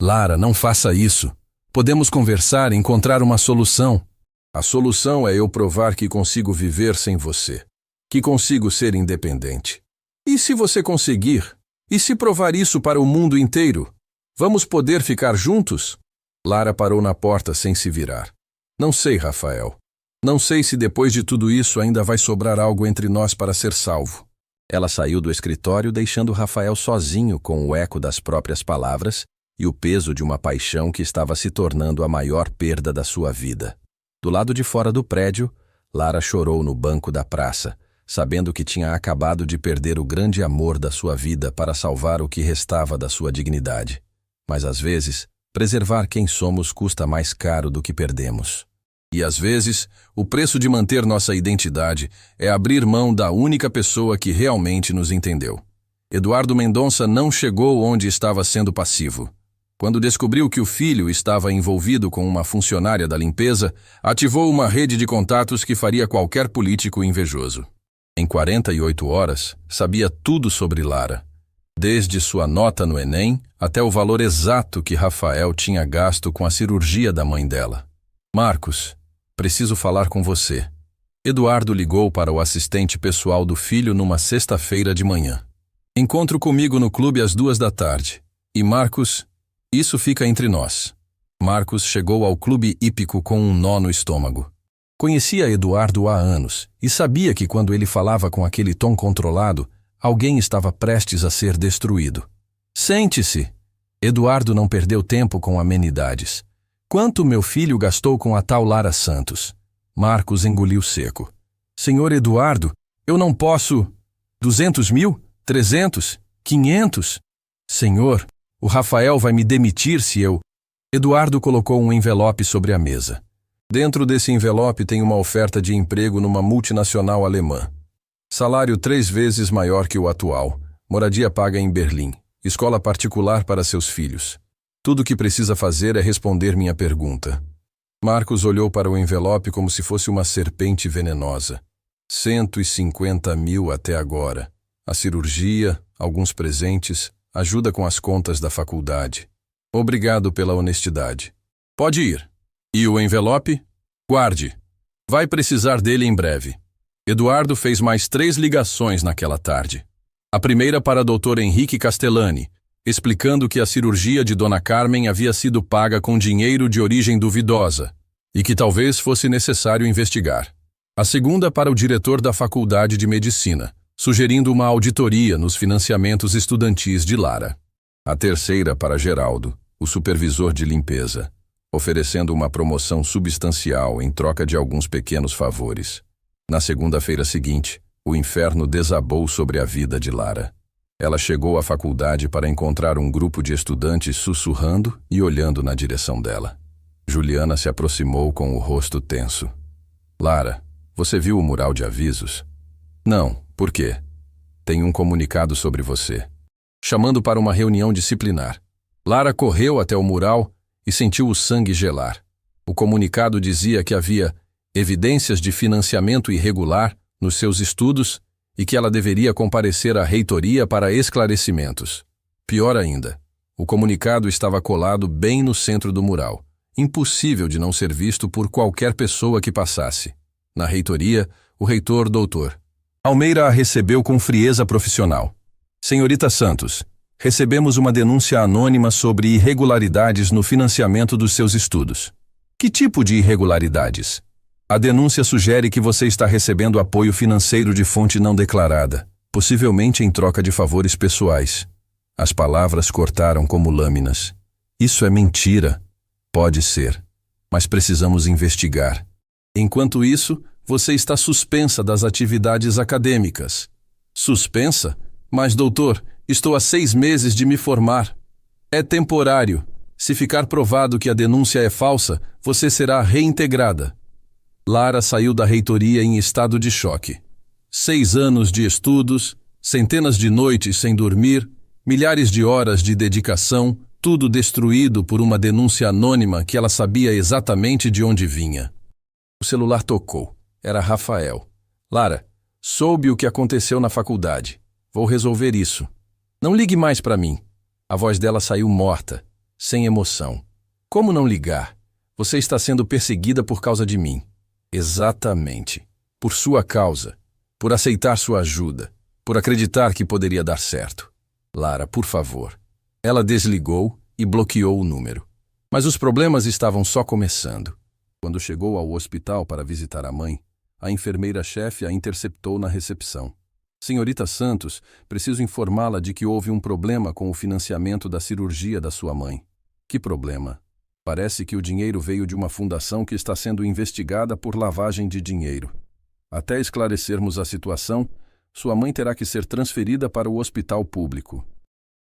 Lara, não faça isso. Podemos conversar e encontrar uma solução. A solução é eu provar que consigo viver sem você. Que consigo ser independente. E se você conseguir? E se provar isso para o mundo inteiro? Vamos poder ficar juntos? Lara parou na porta sem se virar. Não sei, Rafael. Não sei se depois de tudo isso ainda vai sobrar algo entre nós para ser salvo. Ela saiu do escritório deixando Rafael sozinho com o eco das próprias palavras e o peso de uma paixão que estava se tornando a maior perda da sua vida. Do lado de fora do prédio, Lara chorou no banco da praça, sabendo que tinha acabado de perder o grande amor da sua vida para salvar o que restava da sua dignidade. Mas às vezes, preservar quem somos custa mais caro do que perdemos. E às vezes, o preço de manter nossa identidade é abrir mão da única pessoa que realmente nos entendeu. Eduardo Mendonça não chegou onde estava sendo passivo. Quando descobriu que o filho estava envolvido com uma funcionária da limpeza, ativou uma rede de contatos que faria qualquer político invejoso. Em 48 horas, sabia tudo sobre Lara, desde sua nota no Enem até o valor exato que Rafael tinha gasto com a cirurgia da mãe dela. Marcos, preciso falar com você. Eduardo ligou para o assistente pessoal do filho numa sexta-feira de manhã. Encontro comigo no clube às 14h. E Marcos, isso fica entre nós. Marcos chegou ao clube hípico com um nó no estômago. Conhecia Eduardo há anos e sabia que quando ele falava com aquele tom controlado, alguém estava prestes a ser destruído. Sente-se. Eduardo não perdeu tempo com amenidades. Quanto meu filho gastou com a tal Lara Santos? Marcos engoliu seco. Senhor Eduardo, eu não posso... 200 mil? 300? 500? Senhor, o Rafael vai me demitir se eu... Eduardo colocou um envelope sobre a mesa. Dentro desse envelope tem uma oferta de emprego numa multinacional alemã. Salário 3 vezes maior que o atual. Moradia paga em Berlim. Escola particular para seus filhos. Tudo o que precisa fazer é responder minha pergunta. Marcos olhou para o envelope como se fosse uma serpente venenosa. 150 mil até agora. A cirurgia, alguns presentes, ajuda com as contas da faculdade. Obrigado pela honestidade. Pode ir. E o envelope? Guarde. Vai precisar dele em breve. Eduardo fez mais 3 ligações naquela tarde. A primeira para Dr. Henrique Castellani, explicando que a cirurgia de Dona Carmen havia sido paga com dinheiro de origem duvidosa e que talvez fosse necessário investigar. A segunda para o diretor da Faculdade de Medicina, sugerindo uma auditoria nos financiamentos estudantis de Lara. A terceira para Geraldo, o supervisor de limpeza, oferecendo uma promoção substancial em troca de alguns pequenos favores. Na segunda-feira seguinte, o inferno desabou sobre a vida de Lara. Ela chegou à faculdade para encontrar um grupo de estudantes sussurrando e olhando na direção dela. Juliana se aproximou com o rosto tenso. Lara, você viu o mural de avisos? Não, por quê? Tem um comunicado sobre você. Chamando para uma reunião disciplinar. Lara correu até o mural e sentiu o sangue gelar. O comunicado dizia que havia evidências de financiamento irregular nos seus estudos e que ela deveria comparecer à reitoria para esclarecimentos. Pior ainda, o comunicado estava colado bem no centro do mural, impossível de não ser visto por qualquer pessoa que passasse. Na reitoria, o reitor doutor Almeida a recebeu com frieza profissional. Senhorita Santos, recebemos uma denúncia anônima sobre irregularidades no financiamento dos seus estudos. Que tipo de irregularidades? A denúncia sugere que você está recebendo apoio financeiro de fonte não declarada, possivelmente em troca de favores pessoais. As palavras cortaram como lâminas. Isso é mentira. Pode ser. Mas precisamos investigar. Enquanto isso, você está suspensa das atividades acadêmicas. Suspensa? Mas, doutor, estou há 6 meses de me formar. É temporário. Se ficar provado que a denúncia é falsa, você será reintegrada. Lara saiu da reitoria em estado de choque. 6 anos de estudos, centenas de noites sem dormir, milhares de horas de dedicação, tudo destruído por uma denúncia anônima que ela sabia exatamente de onde vinha. O celular tocou. Era Rafael. Lara, soube o que aconteceu na faculdade. Vou resolver isso. Não ligue mais para mim. A voz dela saiu morta, sem emoção. Como não ligar? Você está sendo perseguida por causa de mim. Exatamente. Por sua causa. Por aceitar sua ajuda. Por acreditar que poderia dar certo. Lara, por favor. Ela desligou e bloqueou o número. Mas os problemas estavam só começando. Quando chegou ao hospital para visitar a mãe, a enfermeira-chefe a interceptou na recepção. Senhorita Santos, preciso informá-la de que houve um problema com o financiamento da cirurgia da sua mãe. Que problema? Parece que o dinheiro veio de uma fundação que está sendo investigada por lavagem de dinheiro. Até esclarecermos a situação, sua mãe terá que ser transferida para o hospital público.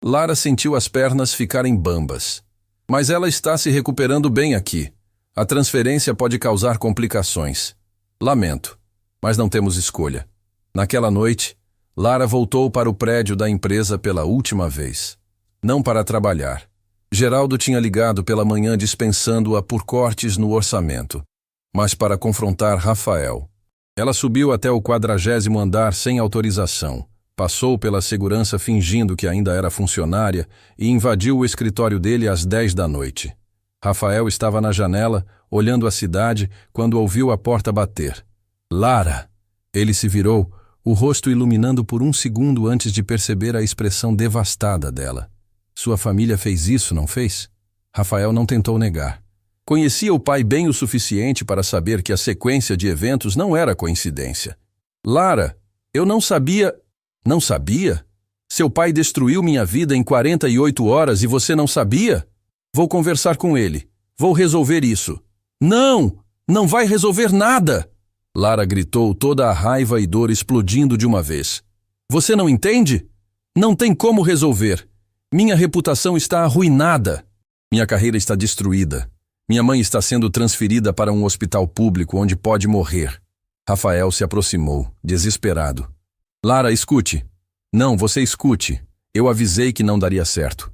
Lara sentiu as pernas ficarem bambas. Mas ela está se recuperando bem aqui. A transferência pode causar complicações. Lamento, mas não temos escolha. Naquela noite, Lara voltou para o prédio da empresa pela última vez. Não para trabalhar. Geraldo tinha ligado pela manhã dispensando-a por cortes no orçamento, mas para confrontar Rafael. Ela subiu até o 40º andar sem autorização, passou pela segurança fingindo que ainda era funcionária e invadiu o escritório dele às 10 da noite. Rafael estava na janela, olhando a cidade, quando ouviu a porta bater. Lara! Ele se virou, o rosto iluminando por 1 segundo antes de perceber a expressão devastada dela. Sua família fez isso, não fez? Rafael não tentou negar. Conhecia o pai bem o suficiente para saber que a sequência de eventos não era coincidência. Lara, eu não sabia... Não sabia? Seu pai destruiu minha vida em 48 horas e você não sabia? Vou conversar com ele. Vou resolver isso. Não! Não vai resolver nada! Lara gritou, toda a raiva e dor explodindo de uma vez. Você não entende? Não tem como resolver. Minha reputação está arruinada. Minha carreira está destruída. Minha mãe está sendo transferida para um hospital público onde pode morrer. Rafael se aproximou, desesperado. Lara, escute. Não, você escute. Eu avisei que não daria certo.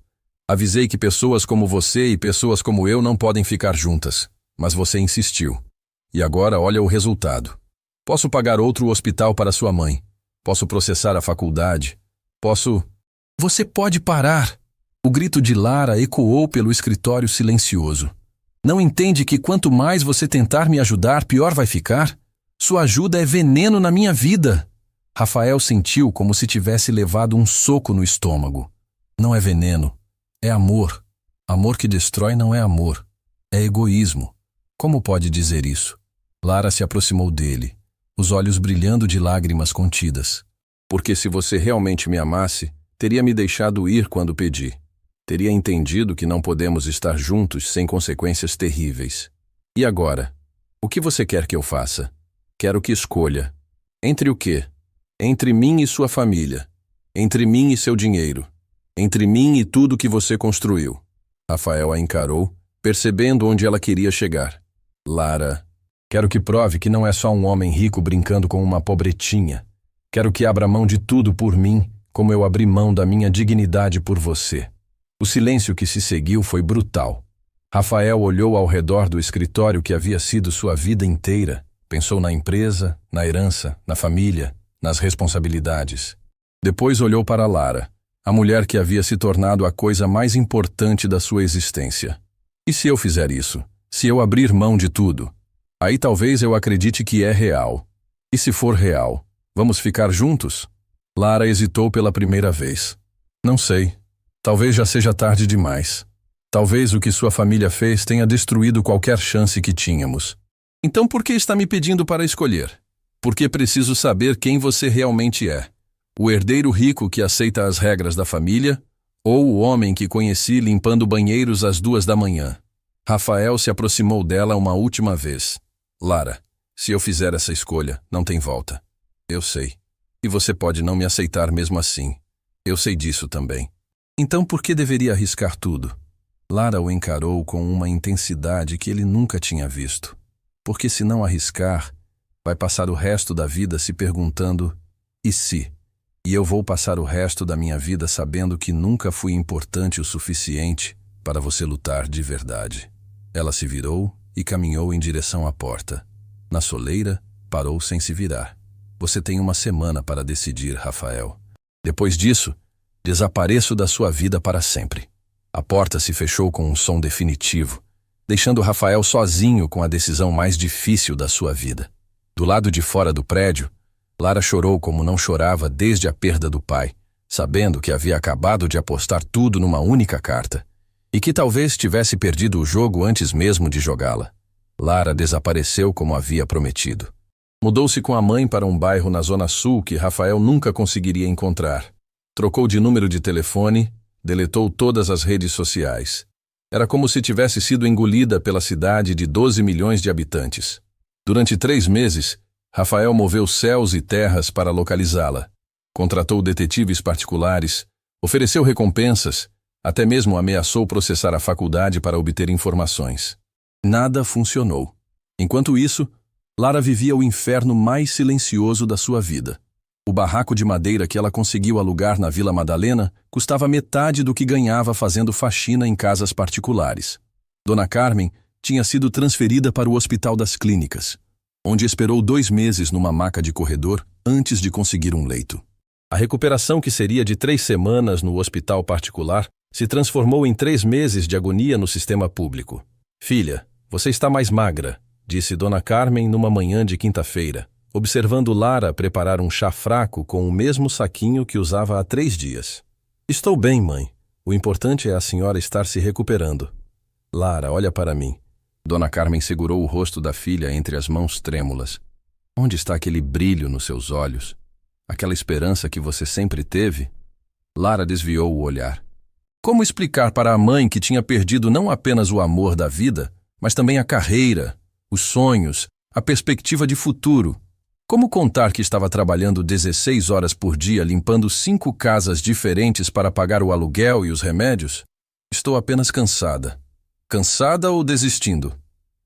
Avisei que pessoas como você e pessoas como eu não podem ficar juntas. Mas você insistiu. E agora olha o resultado. Posso pagar outro hospital para sua mãe. Posso processar a faculdade. Posso... Você pode parar! O grito de Lara ecoou pelo escritório silencioso. Não entende que quanto mais você tentar me ajudar, pior vai ficar? Sua ajuda é veneno na minha vida. Rafael sentiu como se tivesse levado um soco no estômago. Não é veneno, é amor. Amor que destrói não é amor, é egoísmo. Como pode dizer isso? Lara se aproximou dele, os olhos brilhando de lágrimas contidas. Porque se você realmente me amasse, teria me deixado ir quando pedi. Teria entendido que não podemos estar juntos sem consequências terríveis. E agora? O que você quer que eu faça? Quero que escolha. Entre o quê? Entre mim e sua família. Entre mim e seu dinheiro. Entre mim e tudo que você construiu. Rafael a encarou, percebendo onde ela queria chegar. Lara, quero que prove que não é só um homem rico brincando com uma pobretinha. Quero que abra mão de tudo por mim, como eu abri mão da minha dignidade por você. O silêncio que se seguiu foi brutal. Rafael olhou ao redor do escritório que havia sido sua vida inteira. Pensou na empresa, na herança, na família, nas responsabilidades. Depois olhou para Lara, a mulher que havia se tornado a coisa mais importante da sua existência. E se eu fizer isso? Se eu abrir mão de tudo? Aí talvez eu acredite que é real. E se for real, vamos ficar juntos? Lara hesitou pela primeira vez. Não sei. Talvez já seja tarde demais. Talvez o que sua família fez tenha destruído qualquer chance que tínhamos. Então por que está me pedindo para escolher? Porque preciso saber quem você realmente é. O herdeiro rico que aceita as regras da família ou o homem que conheci limpando banheiros às 2 da manhã? Rafael se aproximou dela uma última vez. Lara, se eu fizer essa escolha, não tem volta. Eu sei. E você pode não me aceitar mesmo assim. Eu sei disso também. Então por que deveria arriscar tudo? Lara o encarou com uma intensidade que ele nunca tinha visto. Porque se não arriscar, vai passar o resto da vida se perguntando, e se? E eu vou passar o resto da minha vida sabendo que nunca fui importante o suficiente para você lutar de verdade. Ela se virou e caminhou em direção à porta. Na soleira, parou sem se virar. Você tem uma semana para decidir, Rafael. Depois disso, desapareço da sua vida para sempre. A porta se fechou com um som definitivo, deixando Rafael sozinho com a decisão mais difícil da sua vida. Do lado de fora do prédio, Lara chorou como não chorava desde a perda do pai, sabendo que havia acabado de apostar tudo numa única carta, e que talvez tivesse perdido o jogo antes mesmo de jogá-la. Lara desapareceu como havia prometido. Mudou-se com a mãe para um bairro na Zona Sul que Rafael nunca conseguiria encontrar. Trocou de número de telefone, deletou todas as redes sociais. Era como se tivesse sido engolida pela cidade de 12 milhões de habitantes. Durante 3 meses, Rafael moveu céus e terras para localizá-la. Contratou detetives particulares, ofereceu recompensas, até mesmo ameaçou processar a faculdade para obter informações. Nada funcionou. Enquanto isso, Lara vivia o inferno mais silencioso da sua vida. O barraco de madeira que ela conseguiu alugar na Vila Madalena custava metade do que ganhava fazendo faxina em casas particulares. Dona Carmen tinha sido transferida para o Hospital das Clínicas, onde esperou 2 meses numa maca de corredor antes de conseguir um leito. A recuperação, que seria de 3 semanas no hospital particular, se transformou em 3 meses de agonia no sistema público. Filha, você está mais magra, disse Dona Carmen numa manhã de quinta-feira, observando Lara preparar um chá fraco com o mesmo saquinho que usava há 3 dias. Estou bem, mãe. O importante é a senhora estar se recuperando. Lara, olha para mim. Dona Carmen segurou o rosto da filha entre as mãos trêmulas. Onde está aquele brilho nos seus olhos? Aquela esperança que você sempre teve? Lara desviou o olhar. Como explicar para a mãe que tinha perdido não apenas o amor da vida, mas também a carreira, os sonhos, a perspectiva de futuro? Como contar que estava trabalhando 16 horas por dia limpando 5 casas diferentes para pagar o aluguel e os remédios? Estou apenas cansada. Cansada ou desistindo?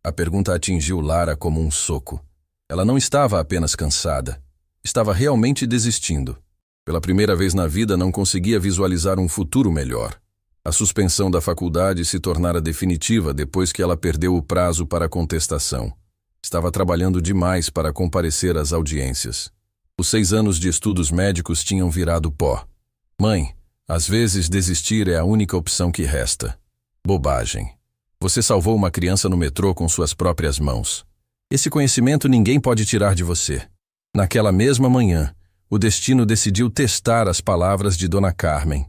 A pergunta atingiu Lara como um soco. Ela não estava apenas cansada. Estava realmente desistindo. Pela primeira vez na vida não conseguia visualizar um futuro melhor. A suspensão da faculdade se tornara definitiva depois que ela perdeu o prazo para a contestação. Estava trabalhando demais para comparecer às audiências. Os 6 anos de estudos médicos tinham virado pó. Mãe, às vezes desistir é a única opção que resta. Bobagem. Você salvou uma criança no metrô com suas próprias mãos. Esse conhecimento ninguém pode tirar de você. Naquela mesma manhã, o destino decidiu testar as palavras de Dona Carmen.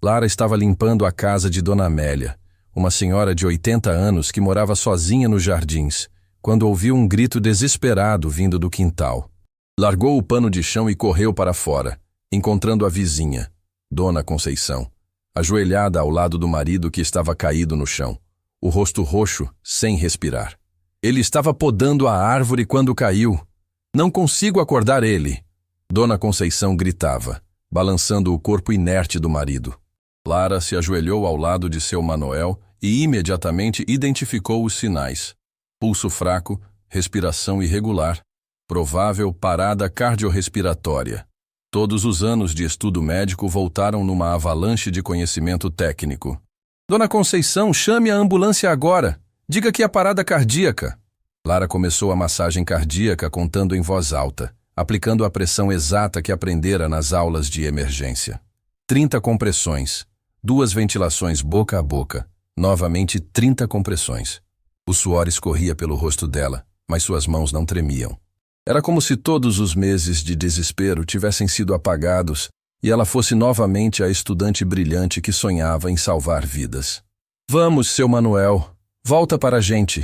Lara estava limpando a casa de Dona Amélia, uma senhora de 80 anos que morava sozinha nos jardins, quando ouviu um grito desesperado vindo do quintal. Largou o pano de chão e correu para fora, encontrando a vizinha, Dona Conceição, ajoelhada ao lado do marido que estava caído no chão, o rosto roxo, sem respirar. Ele estava podando a árvore quando caiu. Não consigo acordar ele. Dona Conceição gritava, balançando o corpo inerte do marido. Lara se ajoelhou ao lado de seu Manuel e imediatamente identificou os sinais. Pulso fraco, respiração irregular, provável parada cardiorrespiratória. Todos os anos de estudo médico voltaram numa avalanche de conhecimento técnico. Dona Conceição, chame a ambulância agora. Diga que é parada cardíaca. Lara começou a massagem cardíaca contando em voz alta, aplicando a pressão exata que aprendera nas aulas de emergência. 30 compressões, 2 ventilações boca a boca, novamente 30 compressões. O suor escorria pelo rosto dela, mas suas mãos não tremiam. Era como se todos os meses de desespero tivessem sido apagados e ela fosse novamente a estudante brilhante que sonhava em salvar vidas. Vamos, seu Manuel, volta para a gente.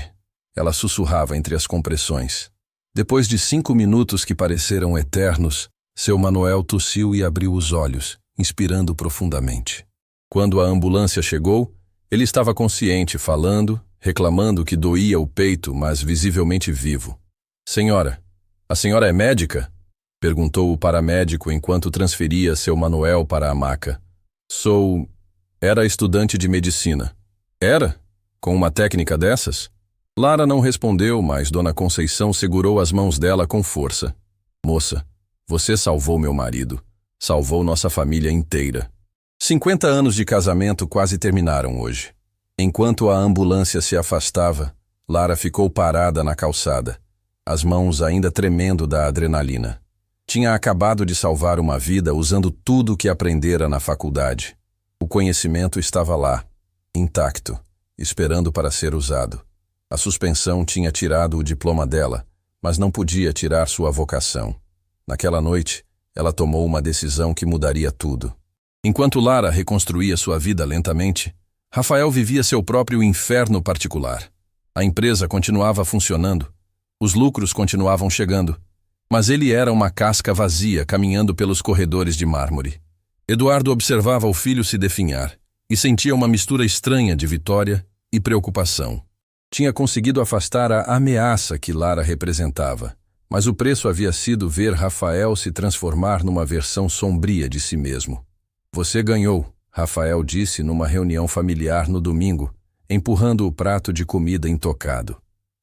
Ela sussurrava entre as compressões. Depois de 5 minutos que pareceram eternos, seu Manuel tossiu e abriu os olhos, inspirando profundamente. Quando a ambulância chegou, ele estava consciente, falando, reclamando que doía o peito, mas visivelmente vivo. Senhora, a senhora é médica? Perguntou o paramédico enquanto transferia seu Manuel para a maca. Era estudante de medicina. Era? Com uma técnica dessas? Lara não respondeu, mas Dona Conceição segurou as mãos dela com força. Moça, você salvou meu marido. Salvou nossa família inteira. 50 anos de casamento quase terminaram hoje. Enquanto a ambulância se afastava, Lara ficou parada na calçada, as mãos ainda tremendo da adrenalina. Tinha acabado de salvar uma vida usando tudo o que aprendera na faculdade. O conhecimento estava lá, intacto, esperando para ser usado. A suspensão tinha tirado o diploma dela, mas não podia tirar sua vocação. Naquela noite, ela tomou uma decisão que mudaria tudo. Enquanto Lara reconstruía sua vida lentamente, Rafael vivia seu próprio inferno particular. A empresa continuava funcionando, os lucros continuavam chegando, mas ele era uma casca vazia caminhando pelos corredores de mármore. Eduardo observava o filho se definhar e sentia uma mistura estranha de vitória e preocupação. Tinha conseguido afastar a ameaça que Lara representava, mas o preço havia sido ver Rafael se transformar numa versão sombria de si mesmo. Você ganhou, Rafael disse numa reunião familiar no domingo, empurrando o prato de comida intocado.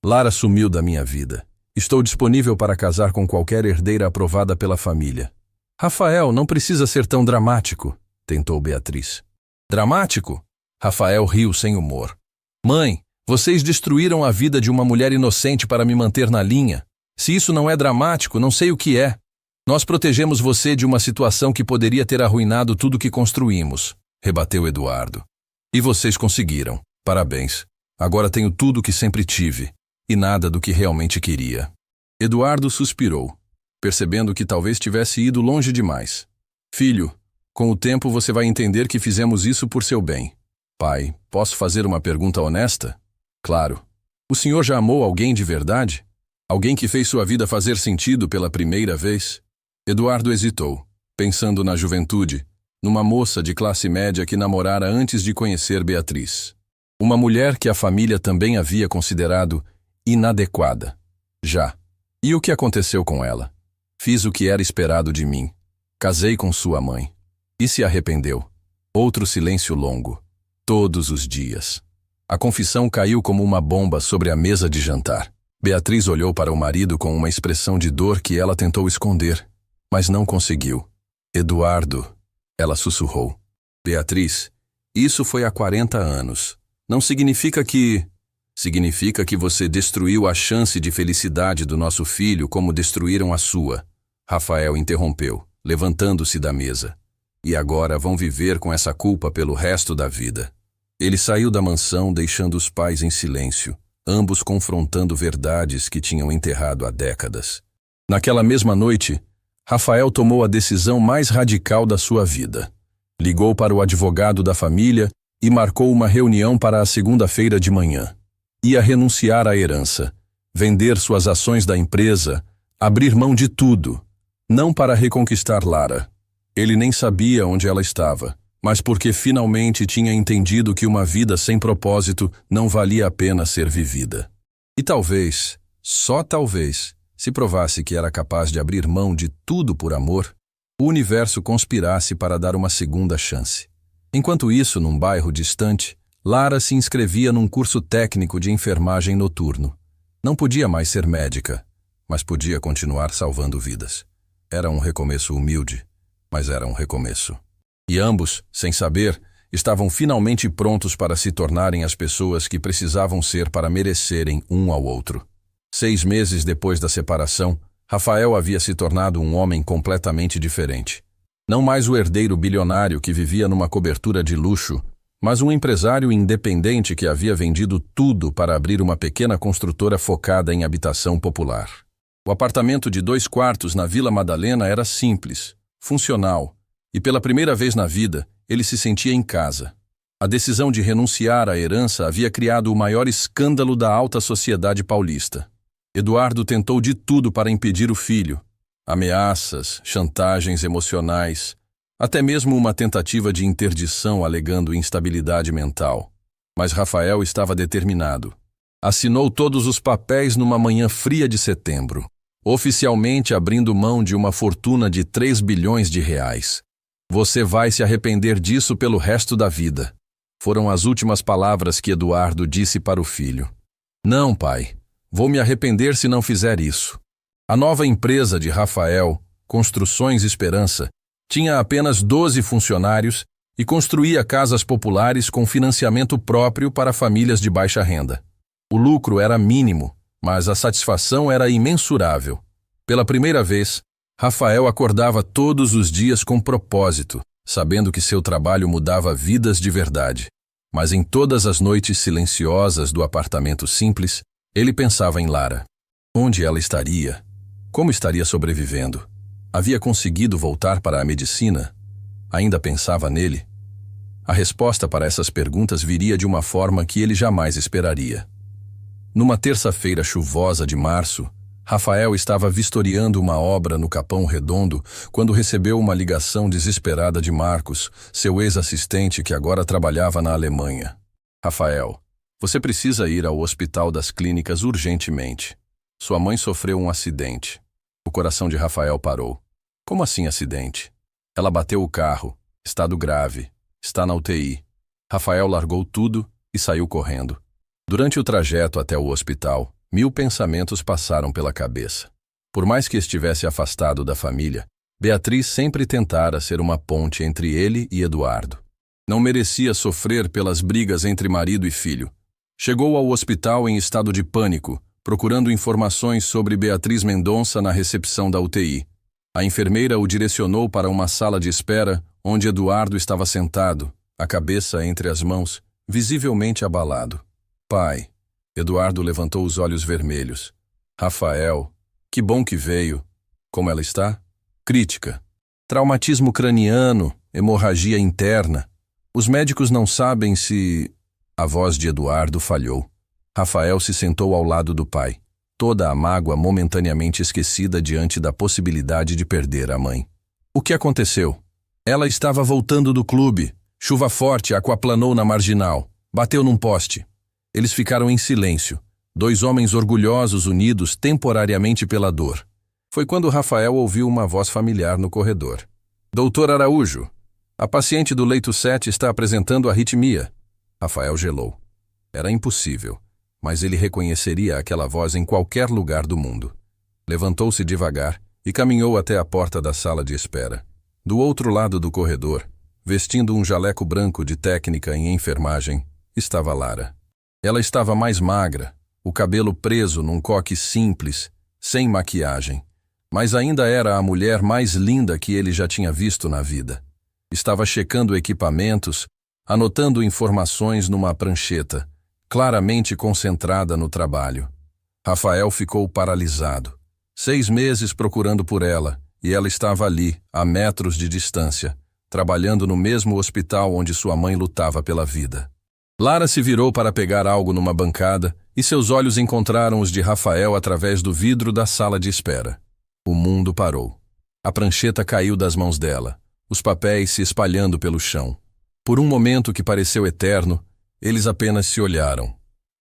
Lara sumiu da minha vida. Estou disponível para casar com qualquer herdeira aprovada pela família. Rafael, não precisa ser tão dramático, tentou Beatriz. Dramático? Rafael riu sem humor. Mãe, vocês destruíram a vida de uma mulher inocente para me manter na linha. Se isso não é dramático, não sei o que é. Nós protegemos você de uma situação que poderia ter arruinado tudo que construímos, rebateu Eduardo. E vocês conseguiram. Parabéns. Agora tenho tudo o que sempre tive, e nada do que realmente queria. Eduardo suspirou, percebendo que talvez tivesse ido longe demais. Filho, com o tempo você vai entender que fizemos isso por seu bem. Pai, posso fazer uma pergunta honesta? Claro. O senhor já amou alguém de verdade? Alguém que fez sua vida fazer sentido pela primeira vez? Eduardo hesitou, pensando na juventude, numa moça de classe média que namorara antes de conhecer Beatriz. Uma mulher que a família também havia considerado inadequada. Já. E o que aconteceu com ela? Fiz o que era esperado de mim. Casei com sua mãe. E se arrependeu. Outro silêncio longo. Todos os dias. A confissão caiu como uma bomba sobre a mesa de jantar. Beatriz olhou para o marido com uma expressão de dor que ela tentou esconder, mas não conseguiu. Eduardo, ela sussurrou. Beatriz, Isso foi há 40 anos. Não significa que... Significa que você destruiu a chance de felicidade do nosso filho como destruíram a sua. Rafael interrompeu, levantando-se da mesa. E agora vão viver com essa culpa pelo resto da vida. Ele saiu da mansão deixando os pais em silêncio, ambos confrontando verdades que tinham enterrado há décadas. Naquela mesma noite, Rafael tomou a decisão mais radical da sua vida. Ligou para o advogado da família e marcou uma reunião para a segunda-feira de manhã. Ia renunciar à herança, vender suas ações da empresa, abrir mão de tudo, não para reconquistar Lara. Ele nem sabia onde ela estava, mas porque finalmente tinha entendido que uma vida sem propósito não valia a pena ser vivida. E talvez, só talvez, se provasse que era capaz de abrir mão de tudo por amor, o universo conspirasse para dar uma segunda chance. Enquanto isso, num bairro distante, Lara se inscrevia num curso técnico de enfermagem noturno. Não podia mais ser médica, mas podia continuar salvando vidas. Era um recomeço humilde, mas era um recomeço. E ambos, sem saber, estavam finalmente prontos para se tornarem as pessoas que precisavam ser para merecerem um ao outro. 6 meses depois da separação, Rafael havia se tornado um homem completamente diferente. Não mais o herdeiro bilionário que vivia numa cobertura de luxo, mas um empresário independente que havia vendido tudo para abrir uma pequena construtora focada em habitação popular. O apartamento de 2 quartos na Vila Madalena era simples, funcional, e pela primeira vez na vida, ele se sentia em casa. A decisão de renunciar à herança havia criado o maior escândalo da alta sociedade paulista. Eduardo tentou de tudo para impedir o filho. Ameaças, chantagens emocionais, até mesmo uma tentativa de interdição alegando instabilidade mental. Mas Rafael estava determinado. Assinou todos os papéis numa manhã fria de setembro, oficialmente abrindo mão de uma fortuna de 3 bilhões de reais. Você vai se arrepender disso pelo resto da vida. Foram as últimas palavras que Eduardo disse para o filho. Não, pai. Vou me arrepender se não fizer isso. A nova empresa de Rafael, Construções Esperança, tinha apenas 12 funcionários e construía casas populares com financiamento próprio para famílias de baixa renda. O lucro era mínimo, mas a satisfação era imensurável. Pela primeira vez, Rafael acordava todos os dias com propósito, sabendo que seu trabalho mudava vidas de verdade. Mas em todas as noites silenciosas do apartamento simples, ele pensava em Lara. Onde ela estaria? Como estaria sobrevivendo? Havia conseguido voltar para a medicina? Ainda pensava nele? A resposta para essas perguntas viria de uma forma que ele jamais esperaria. Numa terça-feira chuvosa de março, Rafael estava vistoriando uma obra no Capão Redondo quando recebeu uma ligação desesperada de Marcos, seu ex-assistente que agora trabalhava na Alemanha. Rafael, você precisa ir ao Hospital das Clínicas urgentemente. Sua mãe sofreu um acidente. O coração de Rafael parou. Como assim acidente? Ela bateu o carro. Estado grave. Está na UTI. Rafael largou tudo e saiu correndo. Durante o trajeto até o hospital, 1000 pensamentos passaram pela cabeça. Por mais que estivesse afastado da família, Beatriz sempre tentara ser uma ponte entre ele e Eduardo. Não merecia sofrer pelas brigas entre marido e filho. Chegou ao hospital em estado de pânico, procurando informações sobre Beatriz Mendonça na recepção da UTI. A enfermeira o direcionou para uma sala de espera, onde Eduardo estava sentado, a cabeça entre as mãos, visivelmente abalado. Pai. Eduardo levantou os olhos vermelhos. Rafael. Que bom que veio. Como ela está? Crítica. Traumatismo craniano, hemorragia interna. Os médicos não sabem se... A voz de Eduardo falhou. Rafael se sentou ao lado do pai, toda a mágoa momentaneamente esquecida diante da possibilidade de perder a mãe. O que aconteceu? Ela estava voltando do clube. Chuva forte aquaplanou na marginal. Bateu num poste. Eles ficaram em silêncio. 2 homens orgulhosos unidos temporariamente pela dor. Foi quando Rafael ouviu uma voz familiar no corredor. Doutor Araújo, a paciente do leito 7 está apresentando arritmia. Rafael gelou. Era impossível, mas ele reconheceria aquela voz em qualquer lugar do mundo. Levantou-se devagar e caminhou até a porta da sala de espera. Do outro lado do corredor, vestindo um jaleco branco de técnica em enfermagem, estava Lara. Ela estava mais magra, o cabelo preso num coque simples, sem maquiagem, mas ainda era a mulher mais linda que ele já tinha visto na vida. Estava checando equipamentos, anotando informações numa prancheta, claramente concentrada no trabalho. Rafael ficou paralisado. 6 meses procurando por ela, e ela estava ali, a metros de distância, trabalhando no mesmo hospital onde sua mãe lutava pela vida. Lara se virou para pegar algo numa bancada e seus olhos encontraram os de Rafael através do vidro da sala de espera. O mundo parou. A prancheta caiu das mãos dela, os papéis se espalhando pelo chão. Por um momento que pareceu eterno, eles apenas se olharam.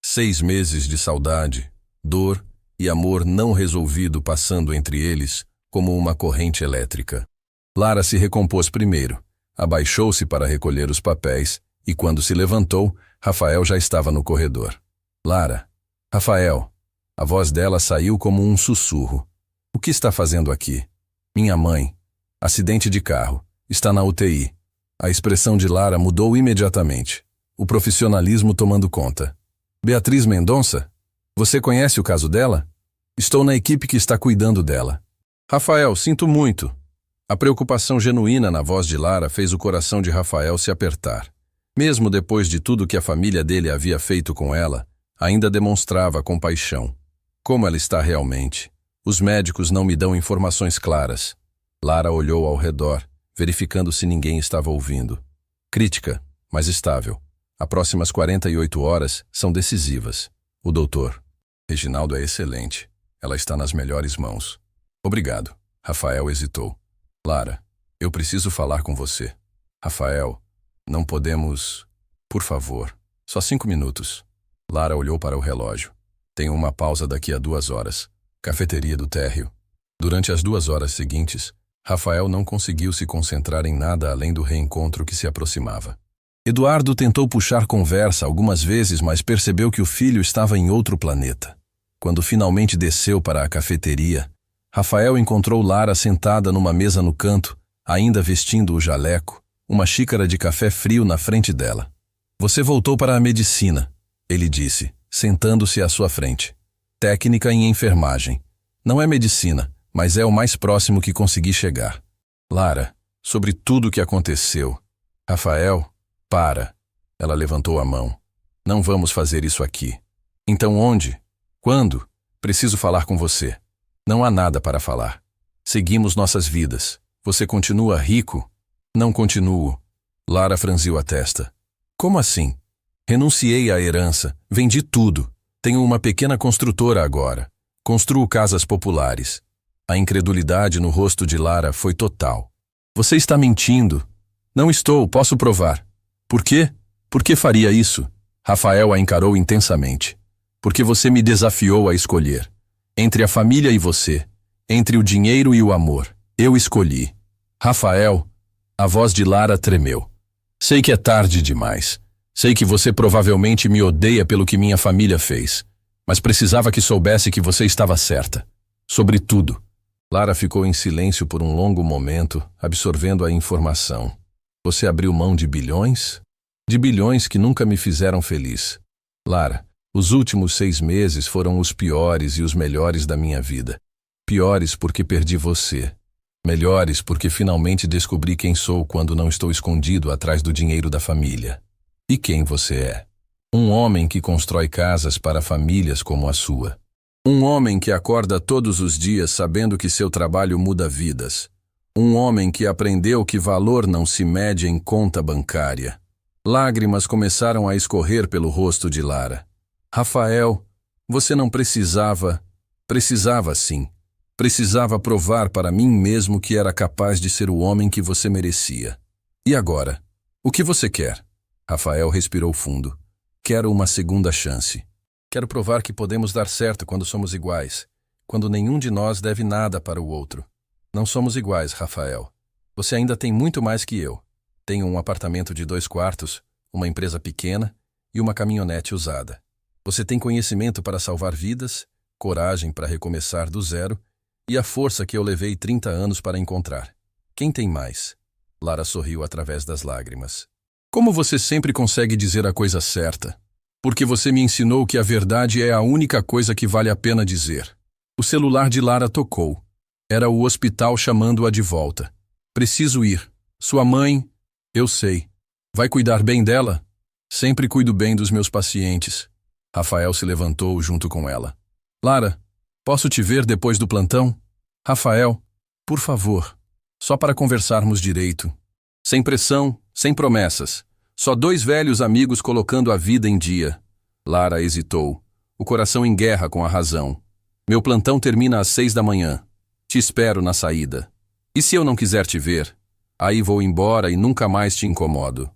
6 meses de saudade, dor e amor não resolvido passando entre eles como uma corrente elétrica. Lara se recompôs primeiro, abaixou-se para recolher os papéis e quando se levantou, Rafael já estava no corredor. Lara, Rafael. A voz dela saiu como um sussurro. O que está fazendo aqui? Minha mãe. Acidente de carro. Está na UTI. A expressão de Lara mudou imediatamente. O profissionalismo tomando conta. Beatriz Mendonça? Você conhece o caso dela? Estou na equipe que está cuidando dela. Rafael, sinto muito. A preocupação genuína na voz de Lara fez o coração de Rafael se apertar. Mesmo depois de tudo que a família dele havia feito com ela, ainda demonstrava compaixão. Como ela está realmente? Os médicos não me dão informações claras. Lara olhou ao redor, verificando se ninguém estava ouvindo. Crítica, mas estável. As próximas 48 horas são decisivas. O doutor. Reginaldo é excelente. Ela está nas melhores mãos. Obrigado. Rafael hesitou. Lara, eu preciso falar com você. Rafael, não podemos... Por favor, só 5 minutos. Lara olhou para o relógio. Tenho uma pausa daqui a 2 horas. Cafeteria do térreo. Durante as 2 horas seguintes, Rafael não conseguiu se concentrar em nada além do reencontro que se aproximava. Eduardo tentou puxar conversa algumas vezes, mas percebeu que o filho estava em outro planeta. Quando finalmente desceu para a cafeteria, Rafael encontrou Lara sentada numa mesa no canto, ainda vestindo o jaleco, uma xícara de café frio na frente dela. Você voltou para a medicina, ele disse, sentando-se à sua frente. Técnica em enfermagem. Não é medicina, mas é o mais próximo que consegui chegar. Lara, sobre tudo o que aconteceu. Rafael, para. Ela levantou a mão. Não vamos fazer isso aqui. Então onde? Quando? Preciso falar com você. Não há nada para falar. Seguimos nossas vidas. Você continua rico? Não continuo. Lara franziu a testa. Como assim? Renunciei à herança, vendi tudo. Tenho uma pequena construtora agora. Construo casas populares. A incredulidade no rosto de Lara foi total. Você está mentindo. Não estou, posso provar. Por quê? Por que faria isso? Rafael a encarou intensamente. Porque você me desafiou a escolher. Entre a família e você. Entre o dinheiro e o amor. Eu escolhi. Rafael, a voz de Lara tremeu. Sei que é tarde demais. Sei que você provavelmente me odeia pelo que minha família fez. Mas precisava que soubesse que você estava certa. Sobre tudo. Lara ficou em silêncio por um longo momento, absorvendo a informação. Você abriu mão de bilhões? De bilhões que nunca me fizeram feliz. Lara, os últimos 6 meses foram os piores e os melhores da minha vida. Piores porque perdi você. Melhores porque finalmente descobri quem sou quando não estou escondido atrás do dinheiro da família. E quem você é? Um homem que constrói casas para famílias como a sua. Um homem que acorda todos os dias sabendo que seu trabalho muda vidas. Um homem que aprendeu que valor não se mede em conta bancária. Lágrimas começaram a escorrer pelo rosto de Lara. Rafael, você não precisava... Precisava sim. Precisava provar para mim mesmo que era capaz de ser o homem que você merecia. E agora? O que você quer? Rafael respirou fundo. Quero uma segunda chance. Quero provar que podemos dar certo quando somos iguais, quando nenhum de nós deve nada para o outro. Não somos iguais, Rafael. Você ainda tem muito mais que eu. Tenho um apartamento de 2 quartos, uma empresa pequena e uma caminhonete usada. Você tem conhecimento para salvar vidas, coragem para recomeçar do zero e a força que eu levei 30 anos para encontrar. Quem tem mais? Lara sorriu através das lágrimas. Como você sempre consegue dizer a coisa certa? Porque você me ensinou que a verdade é a única coisa que vale a pena dizer. O celular de Lara tocou. Era o hospital chamando-a de volta. Preciso ir. Sua mãe... Eu sei. Vai cuidar bem dela? Sempre cuido bem dos meus pacientes. Rafael se levantou junto com ela. Lara, posso te ver depois do plantão? Rafael, por favor. Só para conversarmos direito. Sem pressão, sem promessas. Só dois velhos amigos colocando a vida em dia. Lara hesitou, o coração em guerra com a razão. Meu plantão termina às 6 da manhã. Te espero na saída. E se eu não quiser te ver? Aí vou embora e nunca mais te incomodo.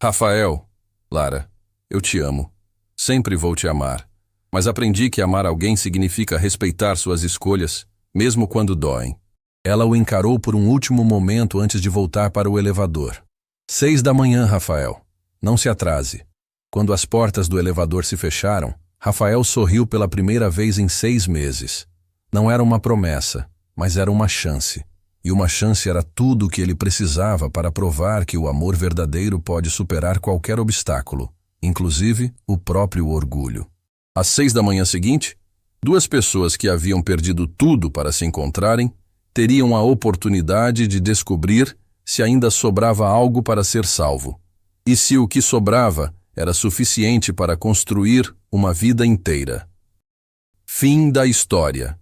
Rafael, Lara, eu te amo. Sempre vou te amar. Mas aprendi que amar alguém significa respeitar suas escolhas, mesmo quando doem. Ela o encarou por um último momento antes de voltar para o elevador. 6 da manhã, Rafael. Não se atrase. Quando as portas do elevador se fecharam, Rafael sorriu pela primeira vez em 6 meses. Não era uma promessa, mas era uma chance. E uma chance era tudo o que ele precisava para provar que o amor verdadeiro pode superar qualquer obstáculo, inclusive o próprio orgulho. Às 6 da manhã seguinte, duas pessoas que haviam perdido tudo para se encontrarem teriam a oportunidade de descobrir se ainda sobrava algo para ser salvo, e se o que sobrava era suficiente para construir uma vida inteira. Fim da história.